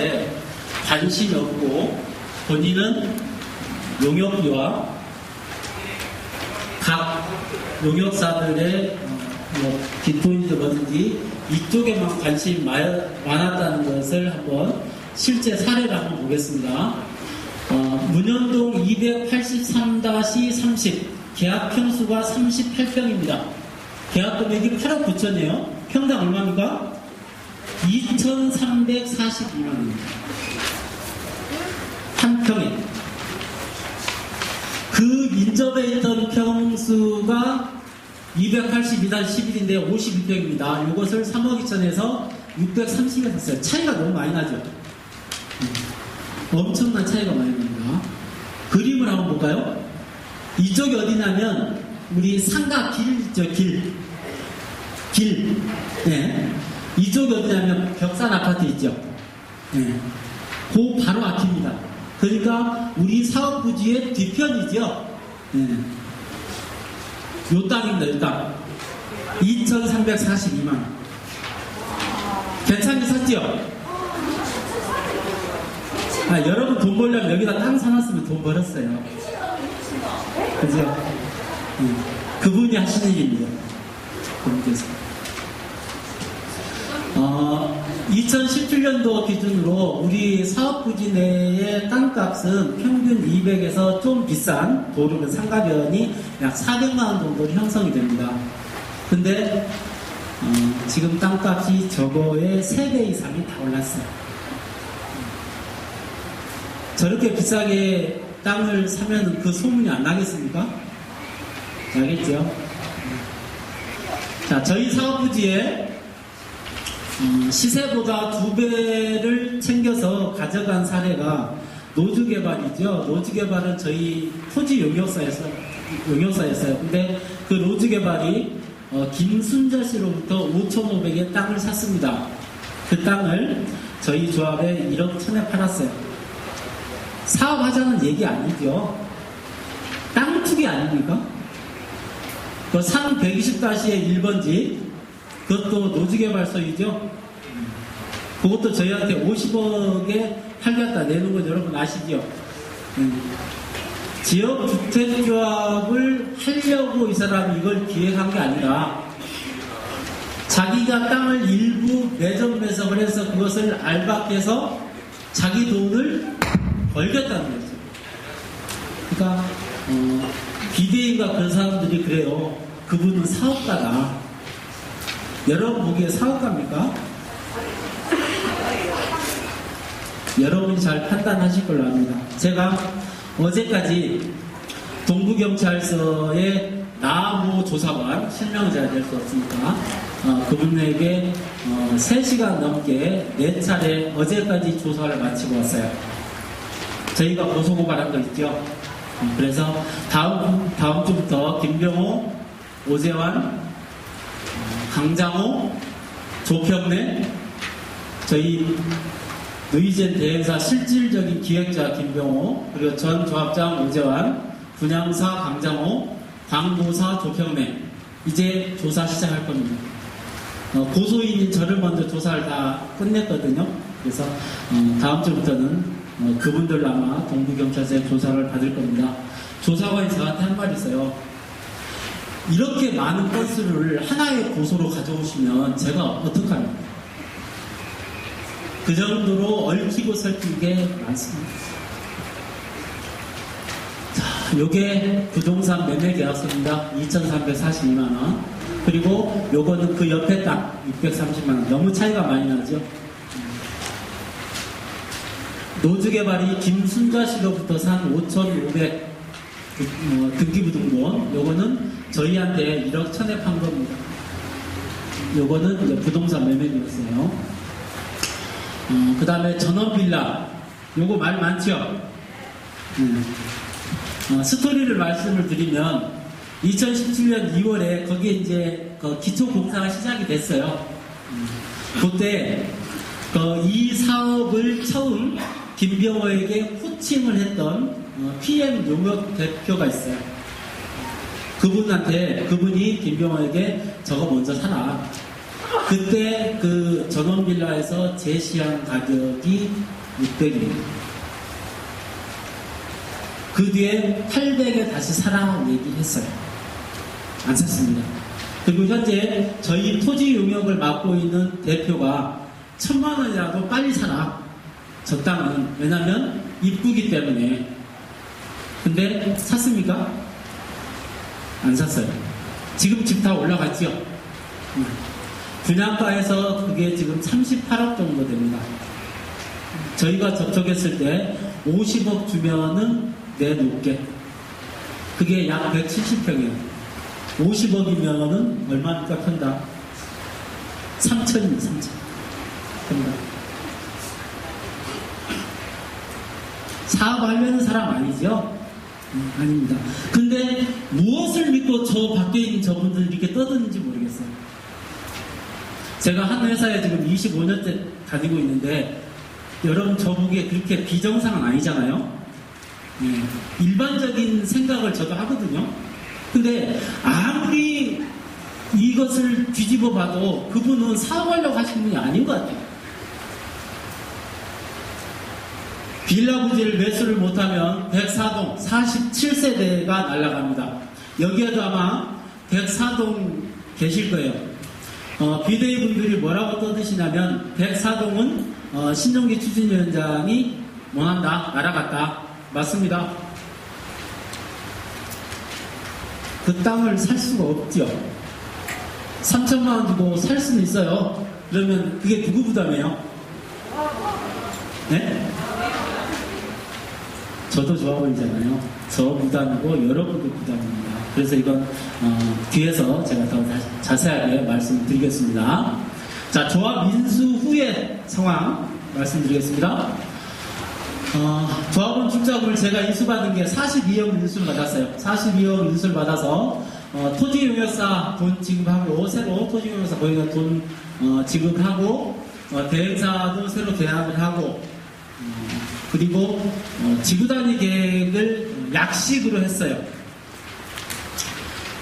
사업에 관심이 없고 본인은 용역비와 각 용역사들의 뒷돈이든 뭐든지 이쪽에만 관심이 많았다는 것을 한번 실제 사례를 한번 보겠습니다. 문현동 283-30 계약 평수가 38평입니다. 계약 금액이 8억 9천이에요. 평당 얼마입니까? 2,342만원입니다. 한 평에. 그 인접해 있던 평수가 282-11인데 52평입니다. 이것을 3억 2천에서 630에 샀어요. 차이가 너무 많이 나죠? 엄청난 차이가 많이 납니다. 그림을 한번 볼까요? 이쪽이 어디냐면 우리 상가 길 있죠? 길. 네. 이쪽이 어디냐면 벽산 아파트 있죠? 네. 그 바로 앞입니다. 그러니까 우리 사업 부지의 뒤편이죠? 네. 요 땅입니다. 요 땅. 2,342만. 괜찮게 샀죠? 여러분 돈 벌려면 여기다 땅 사놨으면 돈 벌었어요. 그죠? 그분이 하시는 일입니다. 그분께서. 2017년도 기준으로 우리 사업부지 내의 땅값은 평균 200에서 좀 비싼 도로변 상가변이 약 400만원 정도로 형성이 됩니다. 근데 지금 땅값이 저거의 3배 이상이 다 올랐어요. 저렇게 비싸게 땅을 사면 그 소문이 안 나겠습니까? 나겠죠? 자, 저희 사업부지에 시세보다 2배를 챙겨서 가져간 사례가 노즈개발이죠. 노즈개발은 저희 토지 용역사였어요. 근데 그 노즈개발이 김순자 씨로부터 5,500에 땅을 샀습니다. 그 땅을 저희 조합에 1억 1천에 팔았어요. 사업하자는 얘기 아니죠. 땅 투기 아닙니까? 그 상 120-1 번지 그것도 노즈개발소이죠. 그것도 저희한테 50억에 팔겠다 내는 건 여러분 아시죠? 지역주택조합을 하려고 이 사람이 이걸 기획한 게 아니라 자기가 땅을 일부 매점매석을 해서 그것을 알박해서 자기 돈을 벌겠다는 거죠. 그러니까 비대위가 그런 사람들이 그래요. 그분은 사업가다. 여러분 보기에 사업가입니까? 여러분이 잘 판단하실 걸로 압니다. 제가 어제까지 동부경찰서의 나무 조사관, 실명은 제가 될 수 없으니까 그분에게 3시간 넘게 4차례 어제까지 조사를 마치고 왔어요. 저희가 고소고발한 거 있죠. 그래서 다음 주부터 김병호, 오재환, 강장호, 조평래, 저희 의젠 대행사 실질적인 기획자 김병호, 그리고 전 조합장 오재환, 분양사 강장호, 광고사 조평래, 이제 조사 시작할 겁니다. 고소인인 저를 먼저 조사를 다 끝냈거든요. 그래서 다음 주부터는 그분들 아마 동부경찰서에 조사를 받을 겁니다. 조사관이 저한테 한 말이 있어요. 이렇게 많은 건수를 하나의 고소로 가져오시면 제가 어떡합니까? 그 정도로 얽히고 설킨 게 많습니다. 자, 요게 부동산 매매 계약서입니다. 2,342만원. 그리고 요거는 그 옆에 땅 630만원. 너무 차이가 많이 나죠? 노즈개발이 김순자 씨로부터 산 5,500 등기부등본, 요거는 저희한테 1억 1천에 판 겁니다. 요거는 이제 부동산 매매비였어요. 그 다음에 전원빌라, 요거 말 많죠? 스토리를 말씀을 드리면 2017년 2월에 거기에 이제 기초공사가 시작이 됐어요. 그때 이 사업을 처음 김병호에게 코칭을 했던 PM 용역 대표가 있어요. 그분이 김병호에게 저거 먼저 사라. 그때 그 전원빌라에서 제시한 가격이 600입니다. 그 뒤에 800에 다시 사라 얘기했어요. 안 샀습니다. 그리고 현재 저희 토지 용역을 맡고 있는 대표가 1000만 원이라도 빨리 사라. 저 땅은. 왜냐면 이쁘기 때문에. 근데 샀습니까? 안 샀어요. 지금 집 다 올라갔죠? 분양가에서 그게 지금 38억 정도 됩니다. 저희가 접촉했을 때 50억 주면은 내놓게. 그게 약 170평이에요. 50억이면은 얼마입니까, 평당? 3천입니다, 3천. 평당. 사업하려는 사람 아니죠? 아닙니다. 근데 무엇을 믿고 저 밖에 있는 저분들 이렇게 떠드는지 모르겠어요. 제가 한 회사에 지금 25년째 다니고 있는데, 여러분 저보기에 그렇게 비정상은 아니잖아요? 일반적인 생각을 저도 하거든요. 근데 아무리 이것을 뒤집어 봐도 그분은 사업하려고 하신 분이 아닌 것 같아요. 빌라 부지를 매수를 못하면 104동 47세대가 날아갑니다. 여기에도 아마 104동 계실 거예요. 비대위 분들이 뭐라고 떠드시냐면 104동은 신종기 추진위원장이 원한다, 날아갔다. 맞습니다. 그 땅을 살 수가 없죠. 3천만 원 주고 살 수는 있어요. 그러면 그게 누구 부담이에요? 네? 저도 좋아 보이잖아요. 저 부담이고 여러분도 부담입니다. 그래서 이건 뒤에서 제가 더 자세하게 말씀드리겠습니다. 자, 조합 인수 후의 상황 말씀드리겠습니다. 조합원 출자금을 제가 인수받은 게 42억 인수를 받았어요. 42억 인수를 받아서 토지용역사 돈 지급하고 새로 토지용역사 거기가 돈 지급하고 대행사도 새로 계약을 하고 그리고 지구단위 계획을 약식으로 했어요.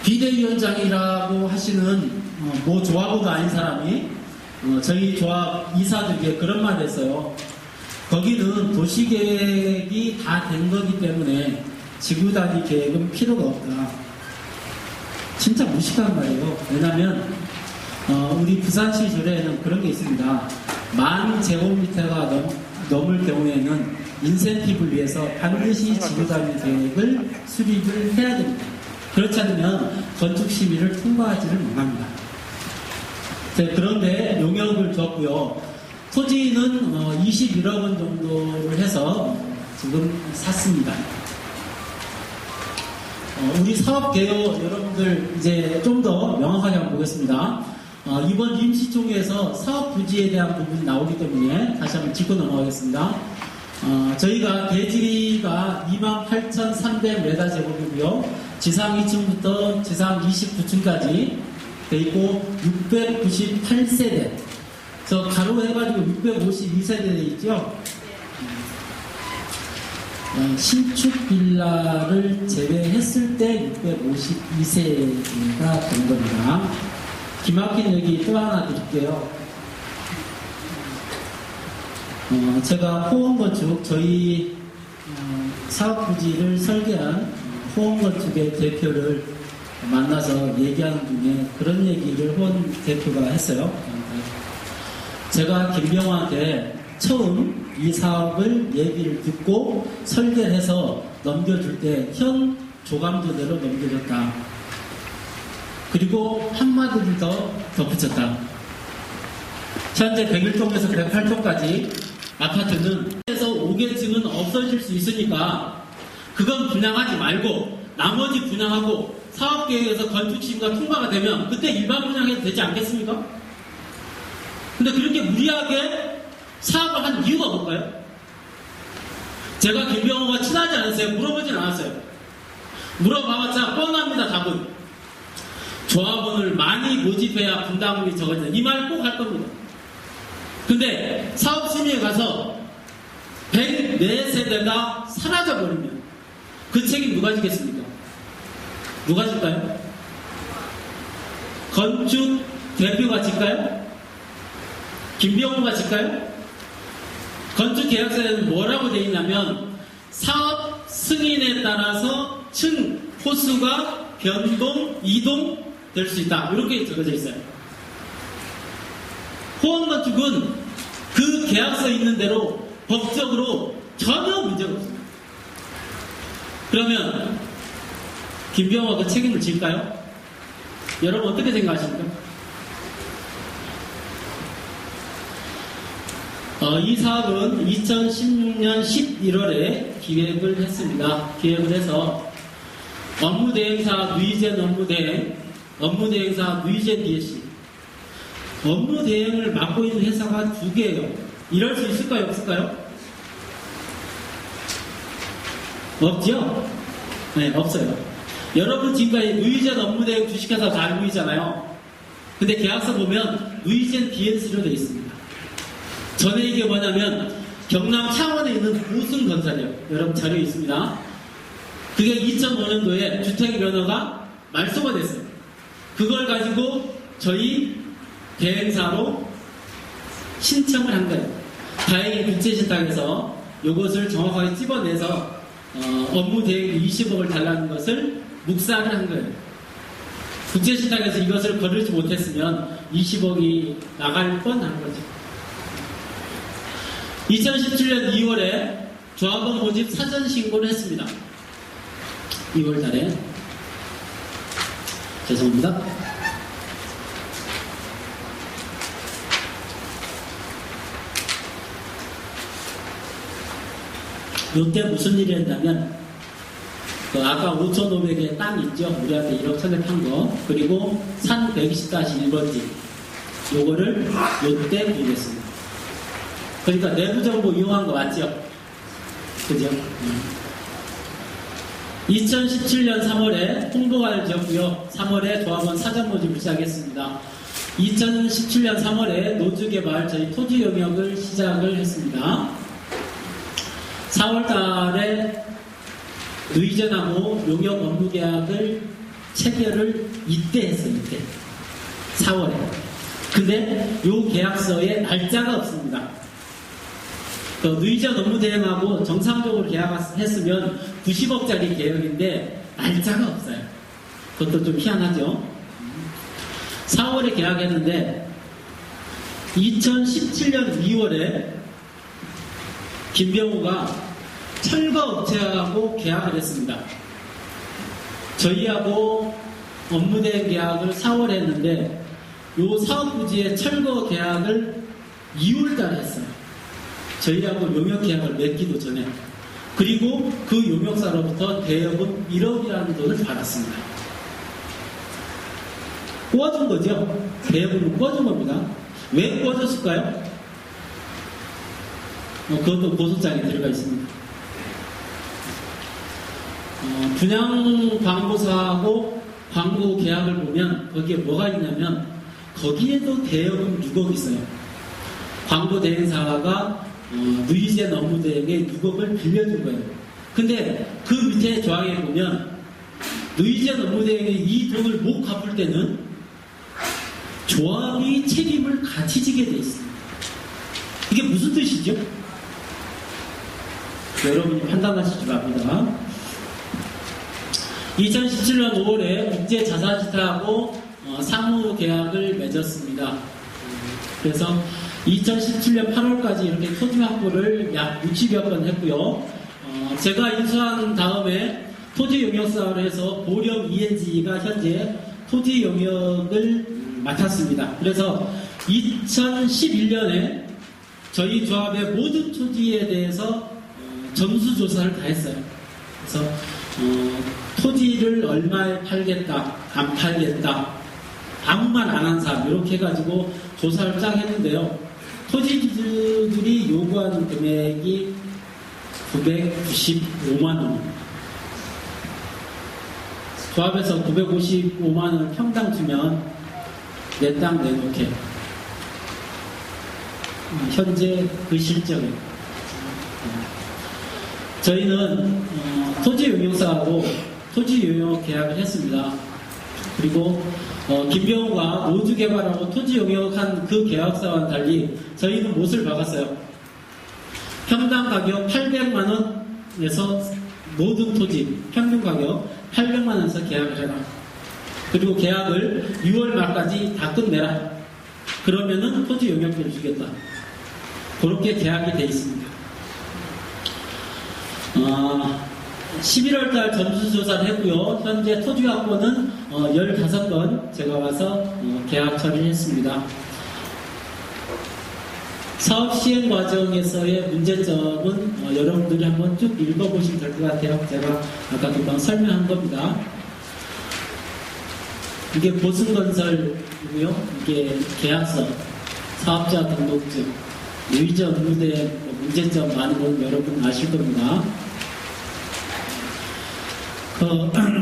비대위원장이라고 하시는 뭐 조합원도 아닌 사람이 저희 조합 이사들에게 그런 말을 했어요. 거기는 도시계획이 다 된 거기 때문에 지구단위 계획은 필요가 없다. 진짜 무식한 말이에요. 왜냐하면 우리 부산시 조례에는 그런 게 있습니다. 10,000제곱미터가 넘을 경우에는 인센티브를 위해서 반드시 지구단위 계획을 수립을 해야 됩니다. 그렇지 않으면 건축심의를 통과하지를 못합니다. 그런데 용역을 줬고요. 토지는 21억 원 정도를 해서 지금 샀습니다. 우리 사업개요 여러분들 이제 좀 더 명확하게 한번 보겠습니다. 이번 임시총회에서 사업부지에 대한 부분이 나오기 때문에 다시 한번 짚고 넘어가겠습니다. 저희가 대지가 28,300m 제곱이고요. 지상 2층부터 지상 29층까지 돼 있고 698세대. 저 가로 해가지고 652세대 돼 있죠. 신축 빌라를 제외했을 때 652세가 된 겁니다. 기막힌 얘기 또 하나 드릴게요. 제가 호원건축 저희 사업부지를 설계한 호원건축의 대표를 만나서 얘기하는 중에 그런 얘기를 호원 대표가 했어요. 제가 김병호한테 처음 이 사업을 얘기를 듣고 설계해서 넘겨줄 때 현 조감도대로 넘겨줬다. 그리고 한마디를 더 덧붙였다. 현재 101동에서 108동까지 아파트는 5개층은 없어질 수 있으니까 그건 분양하지 말고 나머지 분양하고 사업계획에서 건축심의가 통과가 되면 그때 일반 분양해도 되지 않겠습니까? 근데 그렇게 무리하게 사업을 한 이유가 뭘까요? 제가 김병호가 친하지 않았어요. 물어보진 않았어요. 물어봐봤자 뻔합니다. 답은. 조합원을 많이 모집해야 분담금이 적어진다. 이 말 꼭 할 겁니다. 근데 사업심의에 가서 104세대가 사라져버리면 그 책임 누가 지겠습니까? 누가 질까요? 건축 대표가 질까요? 김병호가 질까요? 건축계약서에는 뭐라고 되어 있냐면 사업 승인에 따라서 층, 호수가 변동, 이동 될 수 있다. 이렇게 적어져 있어요. 호원건축은 그 계약서에 있는 대로 법적으로 전혀 문제가 없습니다. 그러면 김병호가 그 책임을 질까요? 여러분 어떻게 생각하십니까? 이 사업은 2016년 11월에 기획을 했습니다. 기획을 해서 업무대행사 누이젠 업무대행사 누이젠 DSC 업무대행을 맡고 있는 회사가 2개예요. 이럴 수 있을까요? 없을까요? 없죠? 네, 없어요. 여러분 지금까지 누이젠 업무대행 주식회사 다 알고 있잖아요. 근데 계약서 보면 누이젠 DSC로 되어 있습니다. 전에 이게 뭐냐면 경남 창원에 있는 보승건설이에요. 여러분 자료에 있습니다. 그게 2005년도에 주택면허가 말소가 됐어요. 그걸 가지고 저희 대행사로 신청을 한 거예요. 다행히 국제신탁에서 이것을 정확하게 찝어내서 업무 대행 20억을 달라는 것을 묵살을 한 거예요. 국제신탁에서 이것을 거르지 못했으면 20억이 나갈 뻔한 거죠. 2017년 2월에 조합원 모집 사전 신고를 했습니다. 2월 달에. 죄송합니다. 이때 무슨 일이 했냐면, 아까 5,500의 땅 있죠? 우리한테 1억 1,000에 판 거. 그리고 산 120-1번지. 요거를 요때 구입했습니다. 그러니까 내부 정보 이용한 거 맞죠? 그죠? 2017년 3월에 홍보가 되었고요. 3월에 조합원 사전 모집을 시작했습니다. 2017년 3월에 노주개발 저희 토지 용역을 시작을 했습니다. 4월 달에 누이젠하고 용역 업무 계약을 체결을 이때 했어요. 이때 4월에. 근데 요 계약서에 날짜가 없습니다. 누이젠 업무 대행하고 정상적으로 계약했으면 90억짜리 계약인데 날짜가 없어요. 그것도 좀 희한하죠. 4월에 계약했는데 2017년 2월에 김병호가 철거업체하고 계약을 했습니다. 저희하고 업무 대행 계약을 4월에 했는데 요 사업부지의 철거 계약을 2월달에 했어요. 저희하고 용역 계약을 맺기도 전에. 그리고 그 용역사로부터 대여금 1억이라는 돈을 받았습니다. 꼬아준 거죠? 대여금을 꼬아준 겁니다. 왜 꼬아줬을까요? 그것도 고소장에 들어가 있습니다. 분양 광고사하고 광고 계약을 보면 거기에 뭐가 있냐면 거기에도 대여금 6억 있어요. 광고 대행사가 누이젠 업무 대행에 6억을 빌려준 거예요. 근데 그 밑에 조항에 보면 누이젠 업무 대행에 이 돈을 못 갚을 때는 조합이 책임을 같이 지게 돼 있습니다. 이게 무슨 뜻이죠? 여러분이 판단하시기 바랍니다. 2017년 5월에 국제자산시타하고 상호 계약을 맺었습니다. 그래서 2017년 8월까지 이렇게 토지 확보를 약 60여 건 했고요. 제가 인수한 다음에 토지 용역사업을 해서 보령 ENG가 현재 토지 용역을 맡았습니다. 그래서 2011년에 저희 조합의 모든 토지에 대해서 전수조사를 다 했어요. 그래서 토지를 얼마에 팔겠다, 안 팔겠다, 아무 말 안 한 사람 이렇게 해가지고 조사를 쫙 했는데요. 토지주들이 요구하는 금액이 995만 원. 조합에서 955만 원을 평당 주면 내 땅 내놓게. 현재 그 실적에 저희는 토지 용역사하고 토지 용역 계약을 했습니다. 그리고 김병호가 노주 개발하고 토지 용역한 그 계약서와는 달리 저희는 못을 박았어요. 평당 가격 800만 원에서 모든 토지 평균 가격 800만 원에서 계약을 해라. 그리고 계약을 6월 말까지 다 끝내라. 그러면은 토지 용역비를 주겠다. 그렇게 계약이 돼 있습니다. 11월 달 점수조사를 했고요. 현재 토지 확보는 15건 제가 와서 계약 처리를 했습니다. 사업 시행 과정에서의 문제점은 여러분들이 한번 쭉 읽어보시면 될 것 같아요. 제가 아까 금방 설명한 겁니다. 이게 보승건설이고요. 이게 계약서, 사업자 등록증, 유의제 업무대 문제점 많은 건 여러분 아실 겁니다.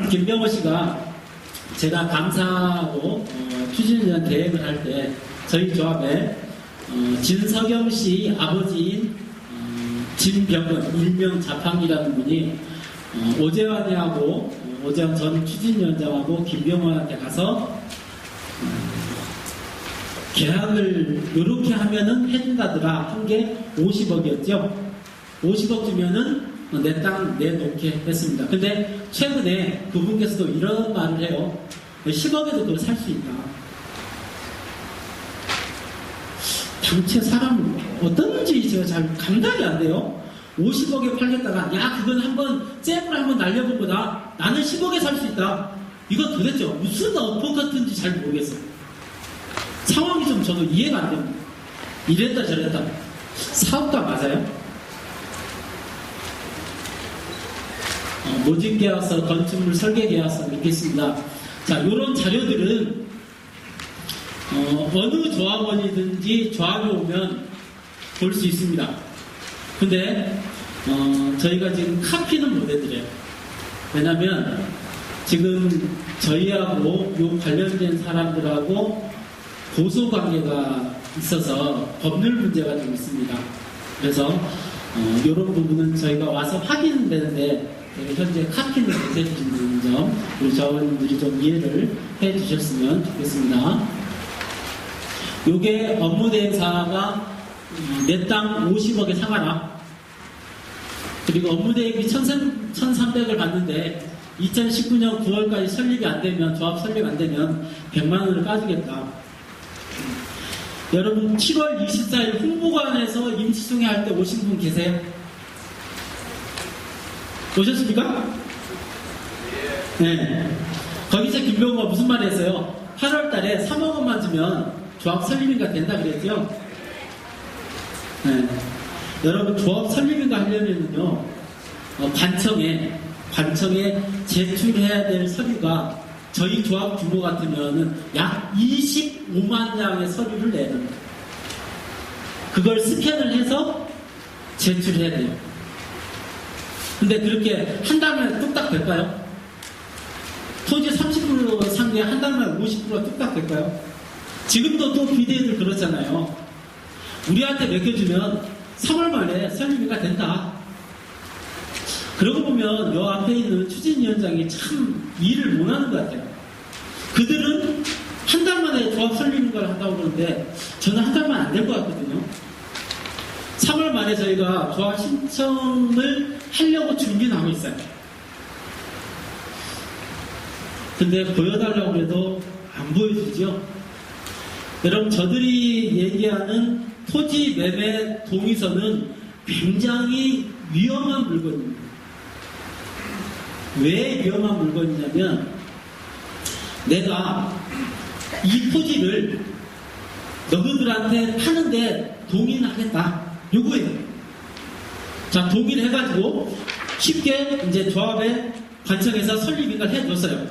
김병호 씨가 제가 감사하고 추진위원 대행을 할 때 저희 조합에 진석영 씨 아버지인 진병은 일명 자팡이라는 분이 오재환이하고 오재환 전 추진위원장하고 김병호한테 가서 계약을 이렇게 하면은 해준다더라 한 게 50억이었죠. 50억 주면은 내 땅 내놓게 했습니다. 근데 최근에 그분께서도 이런 말을 해요. 10억에도 그걸 살 수 있다. 당최 사람 어떤지 제가 잘 감당이 안 돼요. 50억에 팔겠다가 야 그건 한번 잽을 한번 날려본 거다. 나는 10억에 살 수 있다. 이거 도대체 무슨 어퍼 같은지 잘 모르겠어요. 상황이 좀 저도 이해가 안 됩니다. 이랬다 저랬다. 사업가 맞아요? 모집계약서, 건축물 설계계약서 이렇게 있습니다. 자, 이런 자료들은 어느 조합원이든지 조합에 오면 볼 수 있습니다. 근데 저희가 지금 카피는 못 해드려요. 왜냐면 지금 저희하고 요 관련된 사람들하고 고소관계가 있어서 법률 문제가 좀 있습니다. 그래서 이런 부분은 저희가 와서 확인은 되는데 현재 카피는 못 해주시는 점 우리 자원들이 좀 이해를 해주셨으면 좋겠습니다. 요게 업무대행사가 내 땅 50억에 사가라. 그리고 업무대행비 1,300을 받는데 2019년 9월까지 설립이 안 되면 조합 설립 안 되면 100만 원을 까주겠다. 여러분 7월 24일 홍보관에서 임시송회 할 때 오신 분 계세요? 오셨습니까? 네. 거기서 김병호가 무슨 말 했어요? 8월 달에 3억 원만 주면 조합 설립인가 된다 그랬죠? 네. 여러분 조합 설립인가 하려면요 관청에 제출해야 될 서류가 저희 조합 규모 같으면은 약 25만 장의 서류를 내야 됩니다. 그걸 스캔을 해서 제출해야 돼요. 근데 그렇게 한 달만에 뚝딱 될까요? 토지 30% 상대 한 달만에 50%가 뚝딱 될까요? 지금도 또 비대위들 그렇잖아요. 우리한테 맡겨주면 3월 만에 설립이가 된다. 그러고 보면 요 앞에 있는 추진위원장이 참 일을 못하는 것 같아요. 그들은 한 달 만에 조합 설립인 걸 한다고 그러는데 저는 한 달만 안 될 것 같거든요. 3월 말에 저희가 조합 신청을 하려고 준비는 하고 있어요. 근데 보여달라고 해도 안 보여주죠. 여러분 저들이 얘기하는 토지 매매 동의서는 굉장히 위험한 물건입니다. 왜 위험한 물건이냐면 내가 이 토지를 너희들한테 파는데 동의는 하겠다. 요거예요. 자, 동의를 해가지고 쉽게 이제 조합에 관청에서 설립인가를 해줬어요.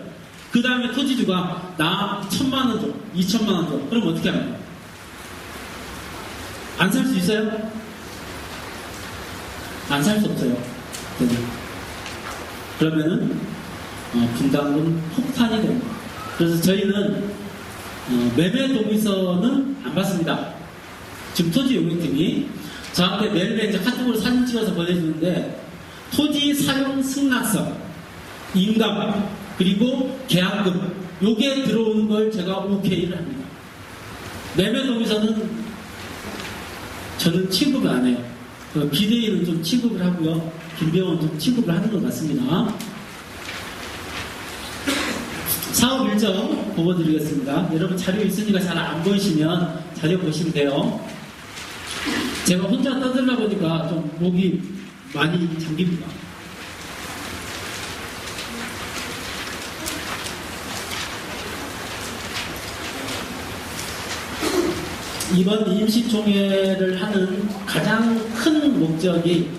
그 다음에 토지주가 나 1,000만 원 줘, 2,000만 원 줘. 그럼 어떻게 합니까? 안 살 수 있어요? 안 살 수 없어요. 그러면은 분담금 폭탄이 됩니다. 그래서 저희는 매매 동의서는 안 받습니다. 지금 토지 용역팀이 저한테 매일매일 이제 카톡으로 사진 찍어서 보내주는데 토지 사용 승낙서, 인감, 그리고 계약금 요게 들어오는 걸 제가 오케이를 합니다. 매매동의서는 저는 취급을 안 해요. 비대위는 좀 취급을 하고요. 김병호는 좀 취급을 하는 것 같습니다. 사업 일정 보고드리겠습니다. 여러분 자료 있으니까 잘 안 보이시면 자료 보시면 돼요. 제가 혼자 떠들다 보니까 좀 목이 많이 잠깁니다. 이번 임시총회를 하는 가장 큰 목적이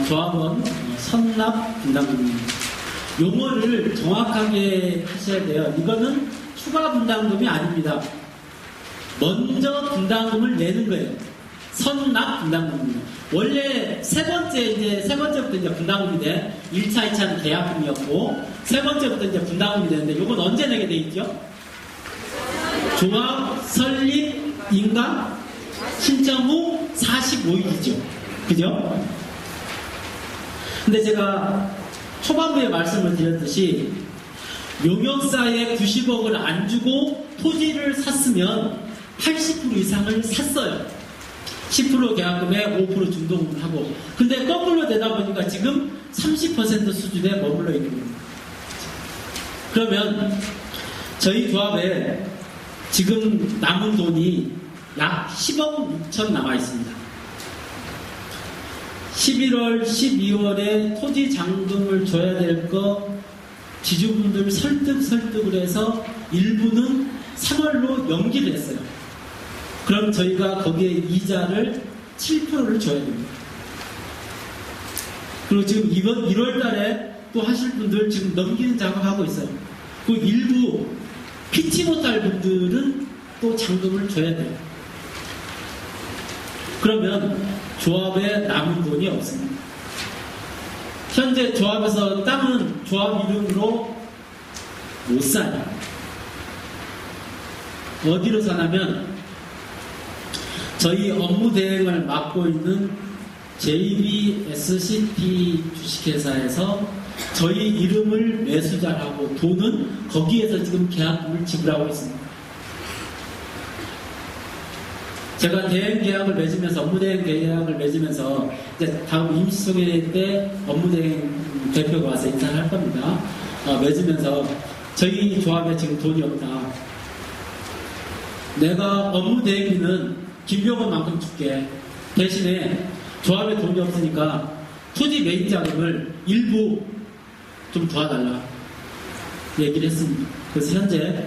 조합원 선납 분담금입니다. 용어를 정확하게 하셔야 돼요. 이거는 추가 분담금이 아닙니다. 먼저 분담금을 내는 거예요. 선납 분담금입니다. 원래 세 번째부터 이제 분담금이 돼. 1차, 2차는 계약금이었고, 세 번째부터 이제 분담금이 되는데, 이건 언제 내게 돼 있죠? 조합 설립 인가 신청 후 45일이죠. 그죠? 근데 제가 초반부에 말씀을 드렸듯이 용역사에 90억을 안 주고 토지를 샀으면 80% 이상을 샀어요. 10% 계약금에 5% 중도금을 하고. 근데 거꾸로 되다 보니까 지금 30% 수준에 머물러 있는 겁니다. 그러면 저희 조합에 지금 남은 돈이 약 10억 6천 남아 있습니다. 11월, 12월에 토지 잔금을 줘야 될 거 지주분들 설득을 해서 일부는 3월로 연기를 했어요. 그럼 저희가 거기에 이자를 7%를 줘야 됩니다. 그리고 지금 이번 1월 달에 또 하실 분들 지금 넘기는 작업하고 있어요. 그 일부 피치 못할 분들은 또 잔금을 줘야 돼요. 그러면 조합에 남은 돈이 없습니다. 현재 조합에서 땅은 조합 이름으로 못 사요. 어디로 사냐면 저희 업무 대행을 맡고 있는 JBSCP 주식회사에서 저희 이름을 매수자라고 돈은 거기에서 지금 계약금을 지불하고 있습니다. 제가 대행 계약을 맺으면서 업무 대행 계약을 맺으면서 이제 다음 임시총회 때 업무 대행 대표가 와서 인사를 할 겁니다. 맺으면서 저희 조합에 지금 돈이 없다. 내가 업무 대행비는 김병호만큼 줄게. 대신에 조합에 돈이 없으니까 토지 매입 자금을 일부 좀 도와달라 얘기를 했습니다. 그래서 현재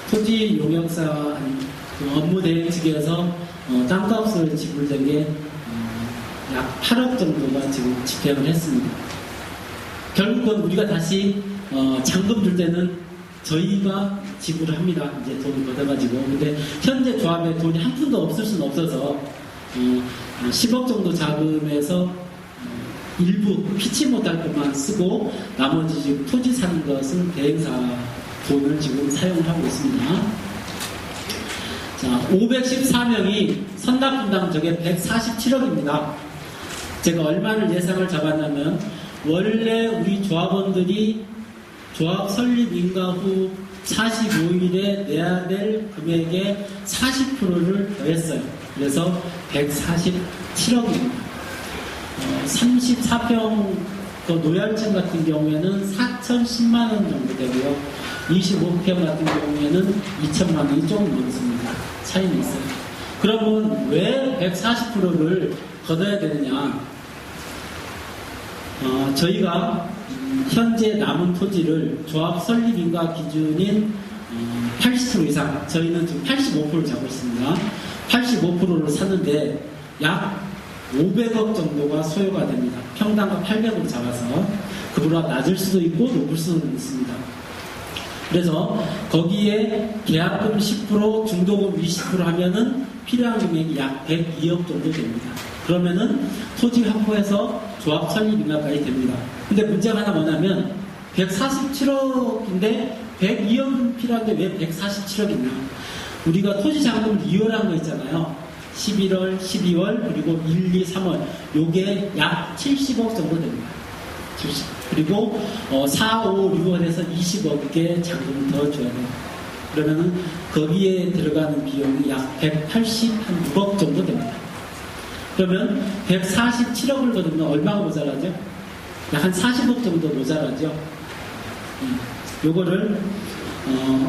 토지 용역사 업무 대행 측에서 땅값을 지불된 게 약 8억 정도가 지금 집행을 했습니다. 결국은 우리가 다시 잔금 줄 때는 저희가 지불을 합니다. 이제 돈을 걷어가지고. 근데 현재 조합에 돈이 한 푼도 없을 수는 없어서 10억 정도 자금에서 일부 피치 못할 것만 쓰고 나머지 지금 토지 사는 것은 대행사 돈을 지금 사용을 하고 있습니다. 자, 514명이 선납분담 저게 147억입니다. 제가 얼마를 예상을 잡았냐면 원래 우리 조합원들이 조합 설립 인가 후 45일에 내야 될 금액의 40%를 더했어요. 그래서 147억입니다. 34평 노열층 같은 경우에는 4,010만 원 정도 되고요. 25평 같은 경우에는 2천만 원이 조금 넘습니다. 차이는 있어요. 그러면 왜 140%를 걷어야 되느냐? 저희가 현재 남은 토지를 조합 설립인가 기준인 80% 이상, 저희는 지금 85%를 잡고 있습니다. 85%를 샀는데 약 500억 정도가 소요가 됩니다. 평당가 800으로 잡아서 그보다 낮을 수도 있고 높을 수도 있습니다. 그래서 거기에 계약금 10%, 중도금 20% 하면은 필요한 금액이 약 102억 정도 됩니다. 그러면은 토지 확보해서 조합 설립 인가까지 됩니다. 근데 문제가 하나 뭐냐면 147억인데 102억은 필요한데 왜 147억이냐? 우리가 토지 잔금을 이월한 거 있잖아요. 11월, 12월, 그리고 1, 2, 3월. 요게 약 70억 정도 됩니다. 그리고 4, 5, 6월에서 20억의 잔금을 더 줘야 돼요. 그러면은 거기에 들어가는 비용이 약 186억 정도 됩니다. 그러면 147억을 거두면 얼마가 모자라죠? 약 한 40억 정도 모자라죠. 요거를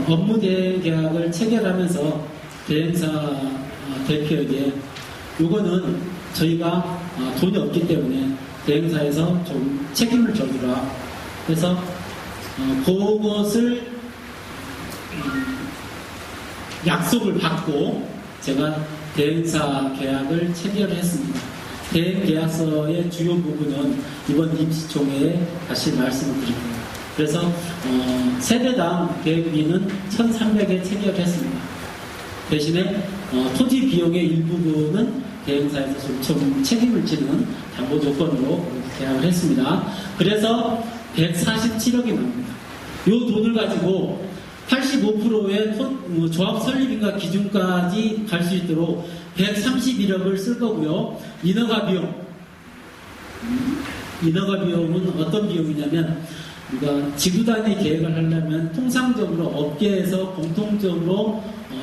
업무 대행 계약을 체결하면서 대행사 대표에게 요거는 저희가 돈이 없기 때문에 대행사에서 좀 책임을 져주라. 그래서 그것을 약속을 받고 제가 대행사 계약을 체결을 했습니다. 대행 계약서의 주요 부분은 이번 임시총회에 다시 말씀을 드립니다. 그래서 세대당 계획비는 1,300에 체결했습니다. 대신에 토지 비용의 일부분은 대행사에서 좀 책임을 지는 담보 조건으로 계약을 했습니다. 그래서 147억이 나옵니다. 이 돈을 가지고 85%의 조합 설립인가 기준까지 갈 수 있도록 131억을 쓸 거고요. 인허가 비용은 어떤 비용이냐면 우리가 지구 단위 계획을 하려면 통상적으로 업계에서 공통적으로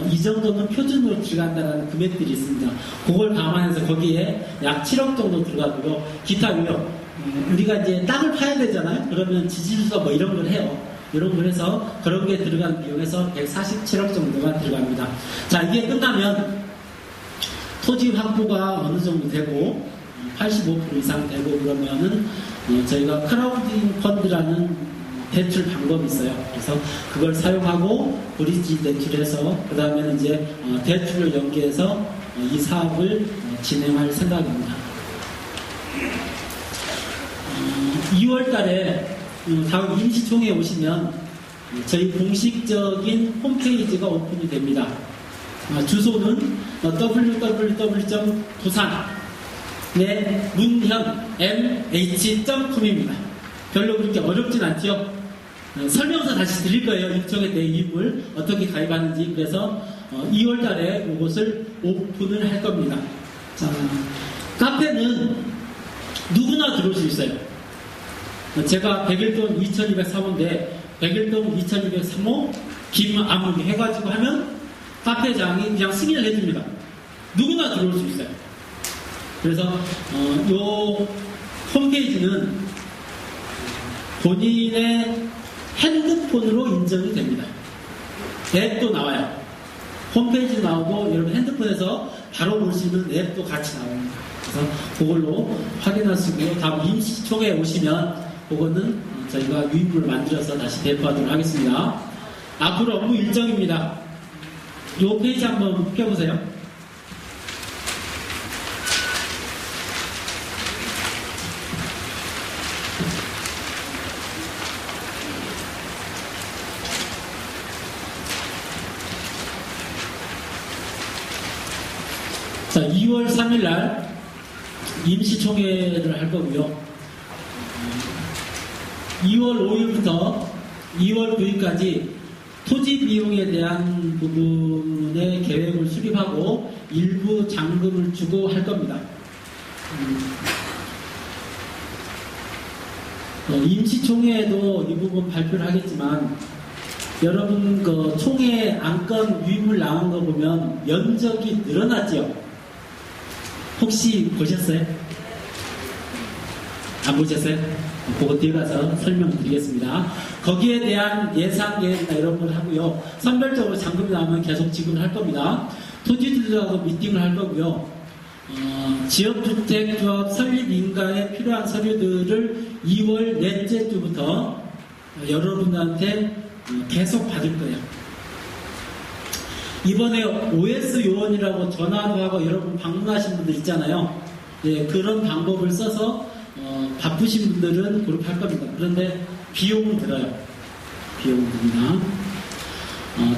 이 정도는 표준으로 들어간다는 금액들이 있습니다. 그걸 감안해서 거기에 약 7억 정도 들어가고요. 기타 위험, 우리가 이제 땅을 파야 되잖아요. 그러면 지질서 뭐 이런 걸 해요. 이런 걸 해서 그런 게 들어간 비용에서 147억 정도가 들어갑니다. 자, 이게 끝나면 토지 확보가 어느 정도 되고 85% 이상 되고 그러면은 저희가 크라우딩 펀드라는 대출 방법이 있어요. 그래서 그걸 사용하고 브리지 대출해서 그 다음에는 이제 대출을 연계해서 이 사업을 진행할 생각입니다. 2월 달에 다음 임시총회에 오시면 저희 공식적인 홈페이지가 오픈이 됩니다. 주소는 www.busan-munhyun.com입니다. 별로 그렇게 어렵진 않죠? 설명서 다시 드릴 거예요. 임시총회 때 이름을 어떻게 가입하는지. 그래서 2월 달에 이것을 오픈을 할 겁니다. 자, 카페는 누구나 들어올 수 있어요. 제가 101동 2203호인데 101동 2203호 김아무개 해가지고 하면 카페장이 그냥 승인을 해줍니다. 누구나 들어올 수 있어요. 그래서 요 홈페이지는 본인의 핸드폰으로 인정이 됩니다. 앱도 나와요. 홈페이지 나오고 여러분 핸드폰에서 바로 볼 수 있는 앱도 같이 나옵니다. 그래서 그걸로 확인하시고요. 다음 임시총회에 오시면 그거는 저희가 유인물을 만들어서 다시 배포하도록 하겠습니다. 앞으로 업무 일정입니다. 이 페이지 한번 펴보세요. 자, 2월 3일날 임시총회를 할 거고요. 2월 5일부터 2월 9일까지 토지 비용에 대한 부분의 계획을 수립하고 일부 잔금을 주고 할 겁니다. 임시총회에도 이 부분 발표를 하겠지만 여러분 그 총회 안건 유인물 나온 거 보면 면적이 늘어났죠? 혹시 보셨어요? 안 보셨어요? 그거 뒤에 가서 설명드리겠습니다. 거기에 대한 예상 계획이나 이런 걸 하고요. 선별적으로 잔금이 나오면 계속 지급을 할 겁니다. 토지주들하고 미팅을 할 거고요. 지역주택조합 설립 인가에 필요한 서류들을 2월 넷째 주부터 여러분들한테 계속 받을 거예요. 이번에 OS 요원이라고 전화도 하고 여러분 방문하신 분들 있잖아요. 예, 그런 방법을 써서 바쁘신 분들은 그렇게 할 겁니다. 그런데 비용은 들어요. 비용은 듭니다.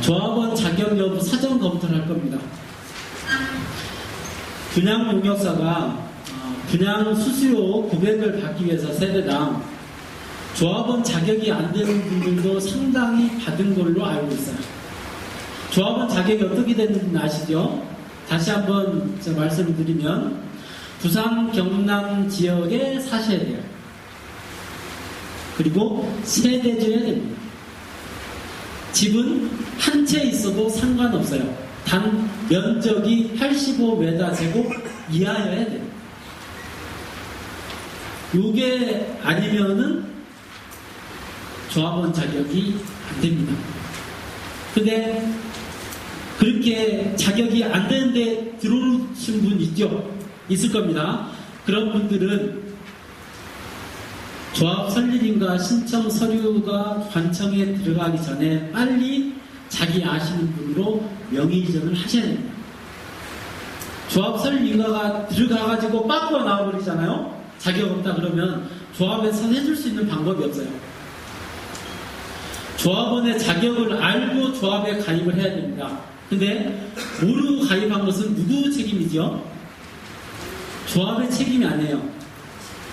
조합원 자격 여부 사전 검토를 할 겁니다. 분양 용역사가 분양 수수료 고백을 받기 위해서 세대당 조합원 자격이 안 되는 분들도 상당히 받은 걸로 알고 있어요. 조합원 자격이 어떻게 되는지 아시죠? 다시 한번 제가 말씀을 드리면 부산, 경남 지역에 사셔야 돼요. 그리고 세대줘야 됩니다. 집은 한 채 있어도 상관없어요. 단 면적이 85m² 이하여야 돼요. 요게 아니면은 조합원 자격이 안 됩니다. 근데 그렇게 자격이 안 되는데 들어오신 분 있죠? 있을 겁니다. 그런 분들은 조합 설립인가 신청 서류가 관청에 들어가기 전에 빨리 자기 아시는 분으로 명의 이전을 하셔야 됩니다. 조합 설립인가가 들어가가지고 빠꾸가 나와버리잖아요? 자격 없다 그러면 조합에서 해줄 수 있는 방법이 없어요. 조합원의 자격을 알고 조합에 가입을 해야 됩니다. 근데 모르고 가입한 것은 누구 책임이죠? 조합의 책임이 아니에요.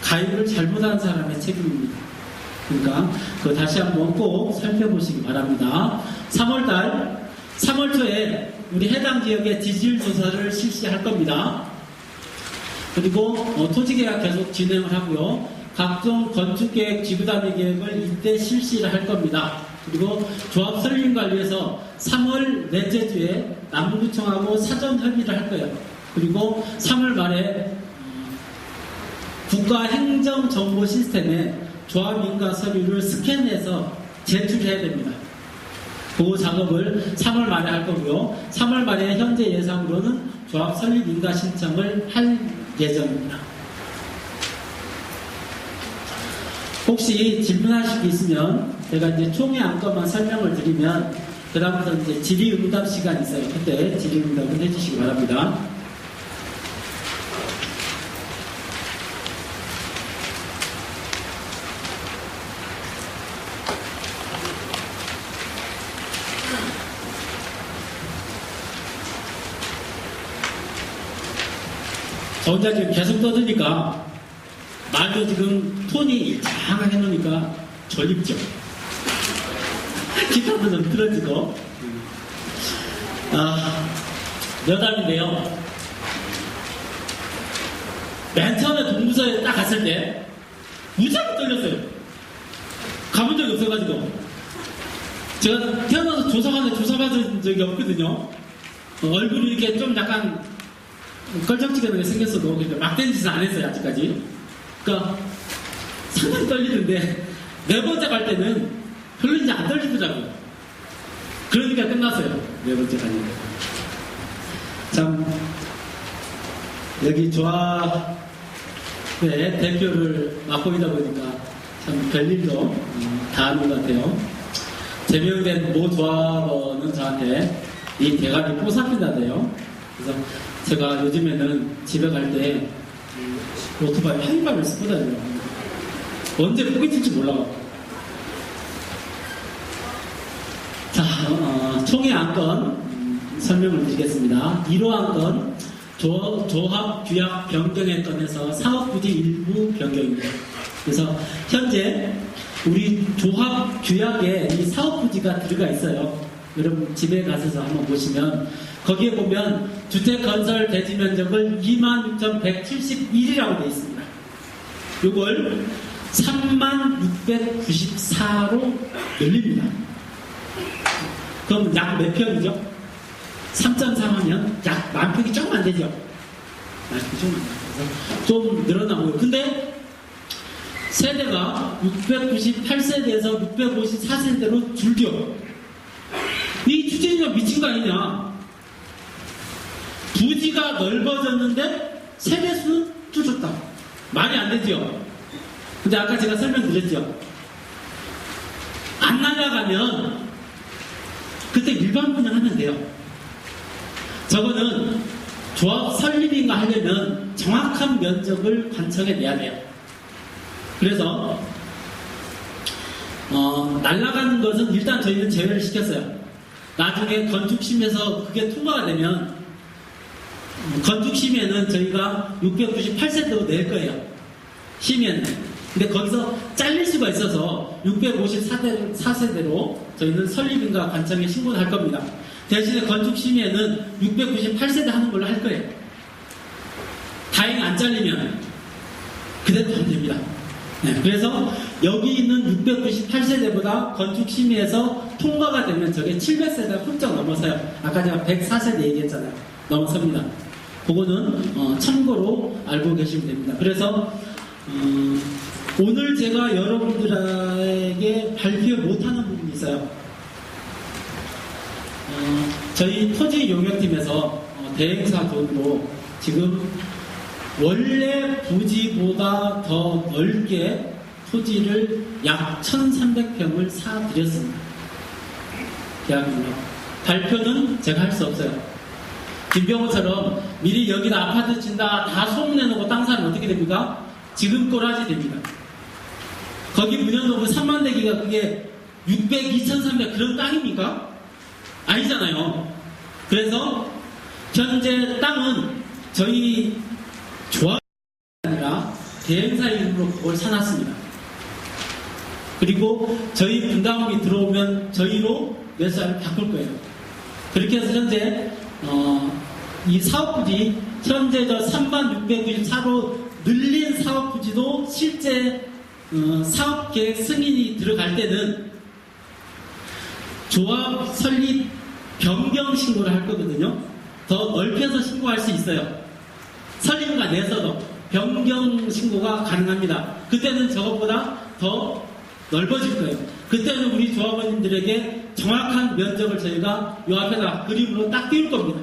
가입을 잘못한 사람의 책임입니다. 그러니까 그거 다시 한번 꼭 살펴보시기 바랍니다. 3월 초에 우리 해당 지역의 지질 조사를 실시할 겁니다. 그리고 토지계약 계속 진행을 하고요. 각종 건축계획, 지구단위 계획을 이때 실시를 할 겁니다. 그리고 조합 설립관리에서 3월 넷째 주에 남부구청하고 사전 협의를 할 거예요. 그리고 3월 말에 국가행정정보 시스템에 조합인가 서류를 스캔해서 제출해야 됩니다. 그 작업을 3월 말에 할 거고요. 3월 말에 현재 예상으로는 조합 설립 인가 신청을 할 예정입니다. 혹시 질문하실 게 있으면 제가 이제 총회 안건만 설명을 드리면 그다음부터 이제 질의응답 시간이 있어요. 그때 질의응답을 해주시기 바랍니다. 저 혼자 지금 계속 떠드니까 말도 지금 톤이 일정하게 해놓으니까 졸립죠. 기타도 좀 틀어지고. 여담인데요. 맨 처음에 동부서에 딱 갔을 때 무지하게 떨렸어요. 가본 적이 없어가지고. 제가 태어나서 조사받은 적이 없거든요. 얼굴이 이렇게 좀 약간 껄쩍지근하게 생겼어도 막 된 짓은 안 했어요, 아직까지. 그러니까 상당히 떨리는데 네 번째 갈 때는 별로 이제 안 떨리더라고요. 그러니까 끝났어요. 네 번째 가니까. 참 여기 조합의 대표를 맡고 있다 보니까 참 별일도 다 하는 것 같아요. 제명된 모 조합원은 저한테 이 대가리 뽀사핀다네요. 그래서 제가 요즘에는 집에 갈 때 오토바이 한 발을 쓰고 다녀요. 언제 포기 튈지 몰라요. 자, 총회 안건 설명을 드리겠습니다. 1호 안건 조합 규약 변경에 건해서 사업부지 일부 변경입니다. 그래서 현재 우리 조합 규약에 이 사업부지가 들어가 있어요. 여러분 집에 가셔서 한번 보시면 거기에 보면 주택건설 대지면적을 26,171이라고 되어 있습니다. 이걸 36,694로 늘립니다. 그럼 약 몇 평이죠? 3.3하면 약 만 평이 조금 안 되죠? 만 평이 조금 안 돼요. 좀 늘어나고요. 근데 세대가 698세대에서 654세대로 줄죠. 이 주택이가 미친 거 아니냐? 부지가 넓어졌는데 세대수는 줄었다. 말이 안 되죠? 근데 아까 제가 설명드렸죠? 안 날아가면 그때 일반 분양하면 돼요. 저거는 조합 설립인가 하려면 정확한 면적을 관청에 내야 돼요. 그래서 날아가는 것은 일단 저희는 제외를 시켰어요. 나중에 건축심에서 그게 통과가 되면 건축심에는 저희가 698세대로 낼 거예요. 심의는. 근데 거기서 잘릴 수가 있어서 654세대로 저희는 설립인가 관청에 신고를 할 겁니다. 대신에 건축심의는 698세대 하는 걸로 할 거예요. 다행히 안 잘리면 그대로 하면 됩니다. 네, 그래서 여기 있는 698세대보다 건축심의에서 통과가 되면 저게 700세대가 훌쩍 넘어서요. 아까 제가 104세대 얘기했잖아요. 넘어섭니다. 그거는 참고로 알고 계시면 됩니다. 그래서 오늘 제가 여러분들에게 발표 못하는 부분이 있어요. 저희 토지 용역팀에서 대행사 돈으로 지금 원래 부지보다 더 넓게 토지를 약 1,300평을 사드렸습니다. 계약금으로. 발표는 제가 할 수 없어요. 김병호처럼 미리 여기다 아파트 친다 다 소문내놓고 땅 사면 어떻게 됩니까? 지금 꼬라지 됩니다. 거기 문현동부 3만 대기가 그게 600, 2,300 그런 땅입니까? 아니잖아요. 그래서 현재 땅은 저희 조합이 아니라 대행사 이름으로 그걸 사놨습니다. 그리고 저희 분담금이 들어오면 저희로 매수를 바꿀 거예요. 그렇게 해서 현재 이 사업부지 현재 저 3694로 늘린 사업부지도 실제 사업계획 승인이 들어갈 때는 조합 설립 변경 신고를 할 거거든요. 더 넓혀서 신고할 수 있어요. 설립가 내에서도 변경 신고가 가능합니다. 그때는 저것보다 더 넓어질 거예요. 그때는 우리 조합원님들에게 정확한 면적을 저희가 이 앞에다 그림으로 딱 띄울 겁니다.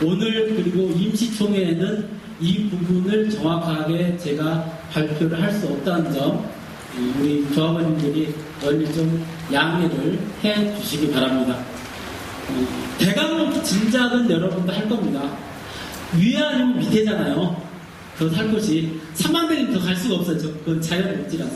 오늘 그리고 임시총회에는 이 부분을 정확하게 제가 발표를 할 수 없다는 점 우리 조합원님들이 널리 좀 양해를 해 주시기 바랍니다. 대강 짐작은 여러분도 할 겁니다. 위에 아니면 밑에잖아요. 더 살 곳이 3만 대는 더 갈 수가 없어요. 그건 자연 녹지라서.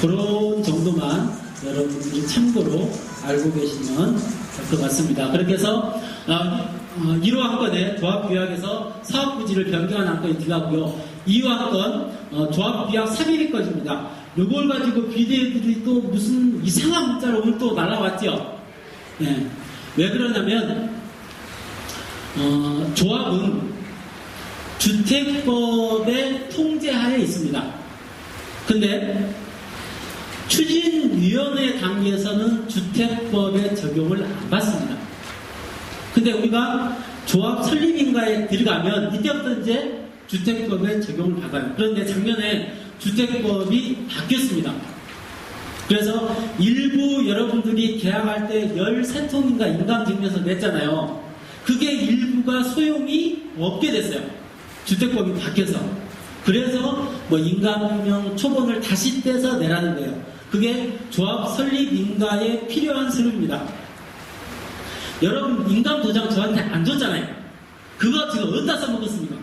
그런 정도만 여러분들이 참고로 알고 계시면 될 것 같습니다. 그렇게 해서 1호 안건에 조합규약에서 사업부지를 변경한 안건이 들어가고요. 2호 안건 조합규약 3일이 꺼집니다. 이걸 가지고 비대위들이 또 무슨 이상한 문자로 오늘 또 날라왔죠. 네. 왜 그러냐면 조합은 주택법의 통제하에 있습니다. 근데 추진위원회 단계에서는 주택법의 적용을 안 받습니다. 근데 우리가 조합 설립인가에 들어가면 이때부터 이제 주택법의 적용을 받아요. 그런데 작년에 주택법이 바뀌었습니다. 그래서 일부 여러분들이 계약할 때 13통인가 인감증명서 냈잖아요. 그게 일부가 소용이 없게 됐어요. 주택법이 바뀌어서. 그래서 인감증명 초본을 다시 떼서 내라는 거예요. 그게 조합 설립 인가에 필요한 서류입니다. 여러분 인감도장 저한테 안 줬잖아요. 그거 지금 어디다 써먹었습니까?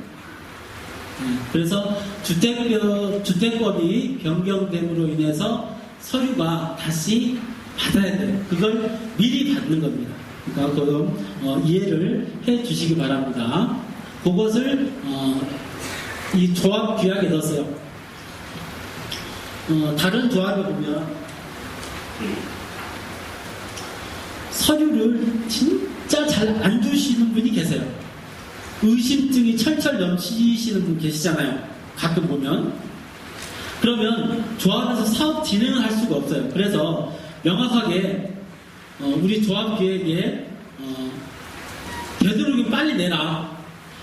그래서 주택법이 변경됨으로 인해서 서류가 다시 받아야 돼요. 그걸 미리 받는 겁니다. 그러니까 그건 이해를 해 주시기 바랍니다. 그것을 이 조합 규약에 넣었어요. 다른 조합에 보면 서류를 진짜 잘 안 주시는 분이 계세요. 의심증이 철철 넘치시는 분 계시잖아요. 가끔 보면. 그러면 조합에서 사업 진행을 할 수가 없어요. 그래서 명확하게 우리 조합 계획에 되도록이면 빨리 내라.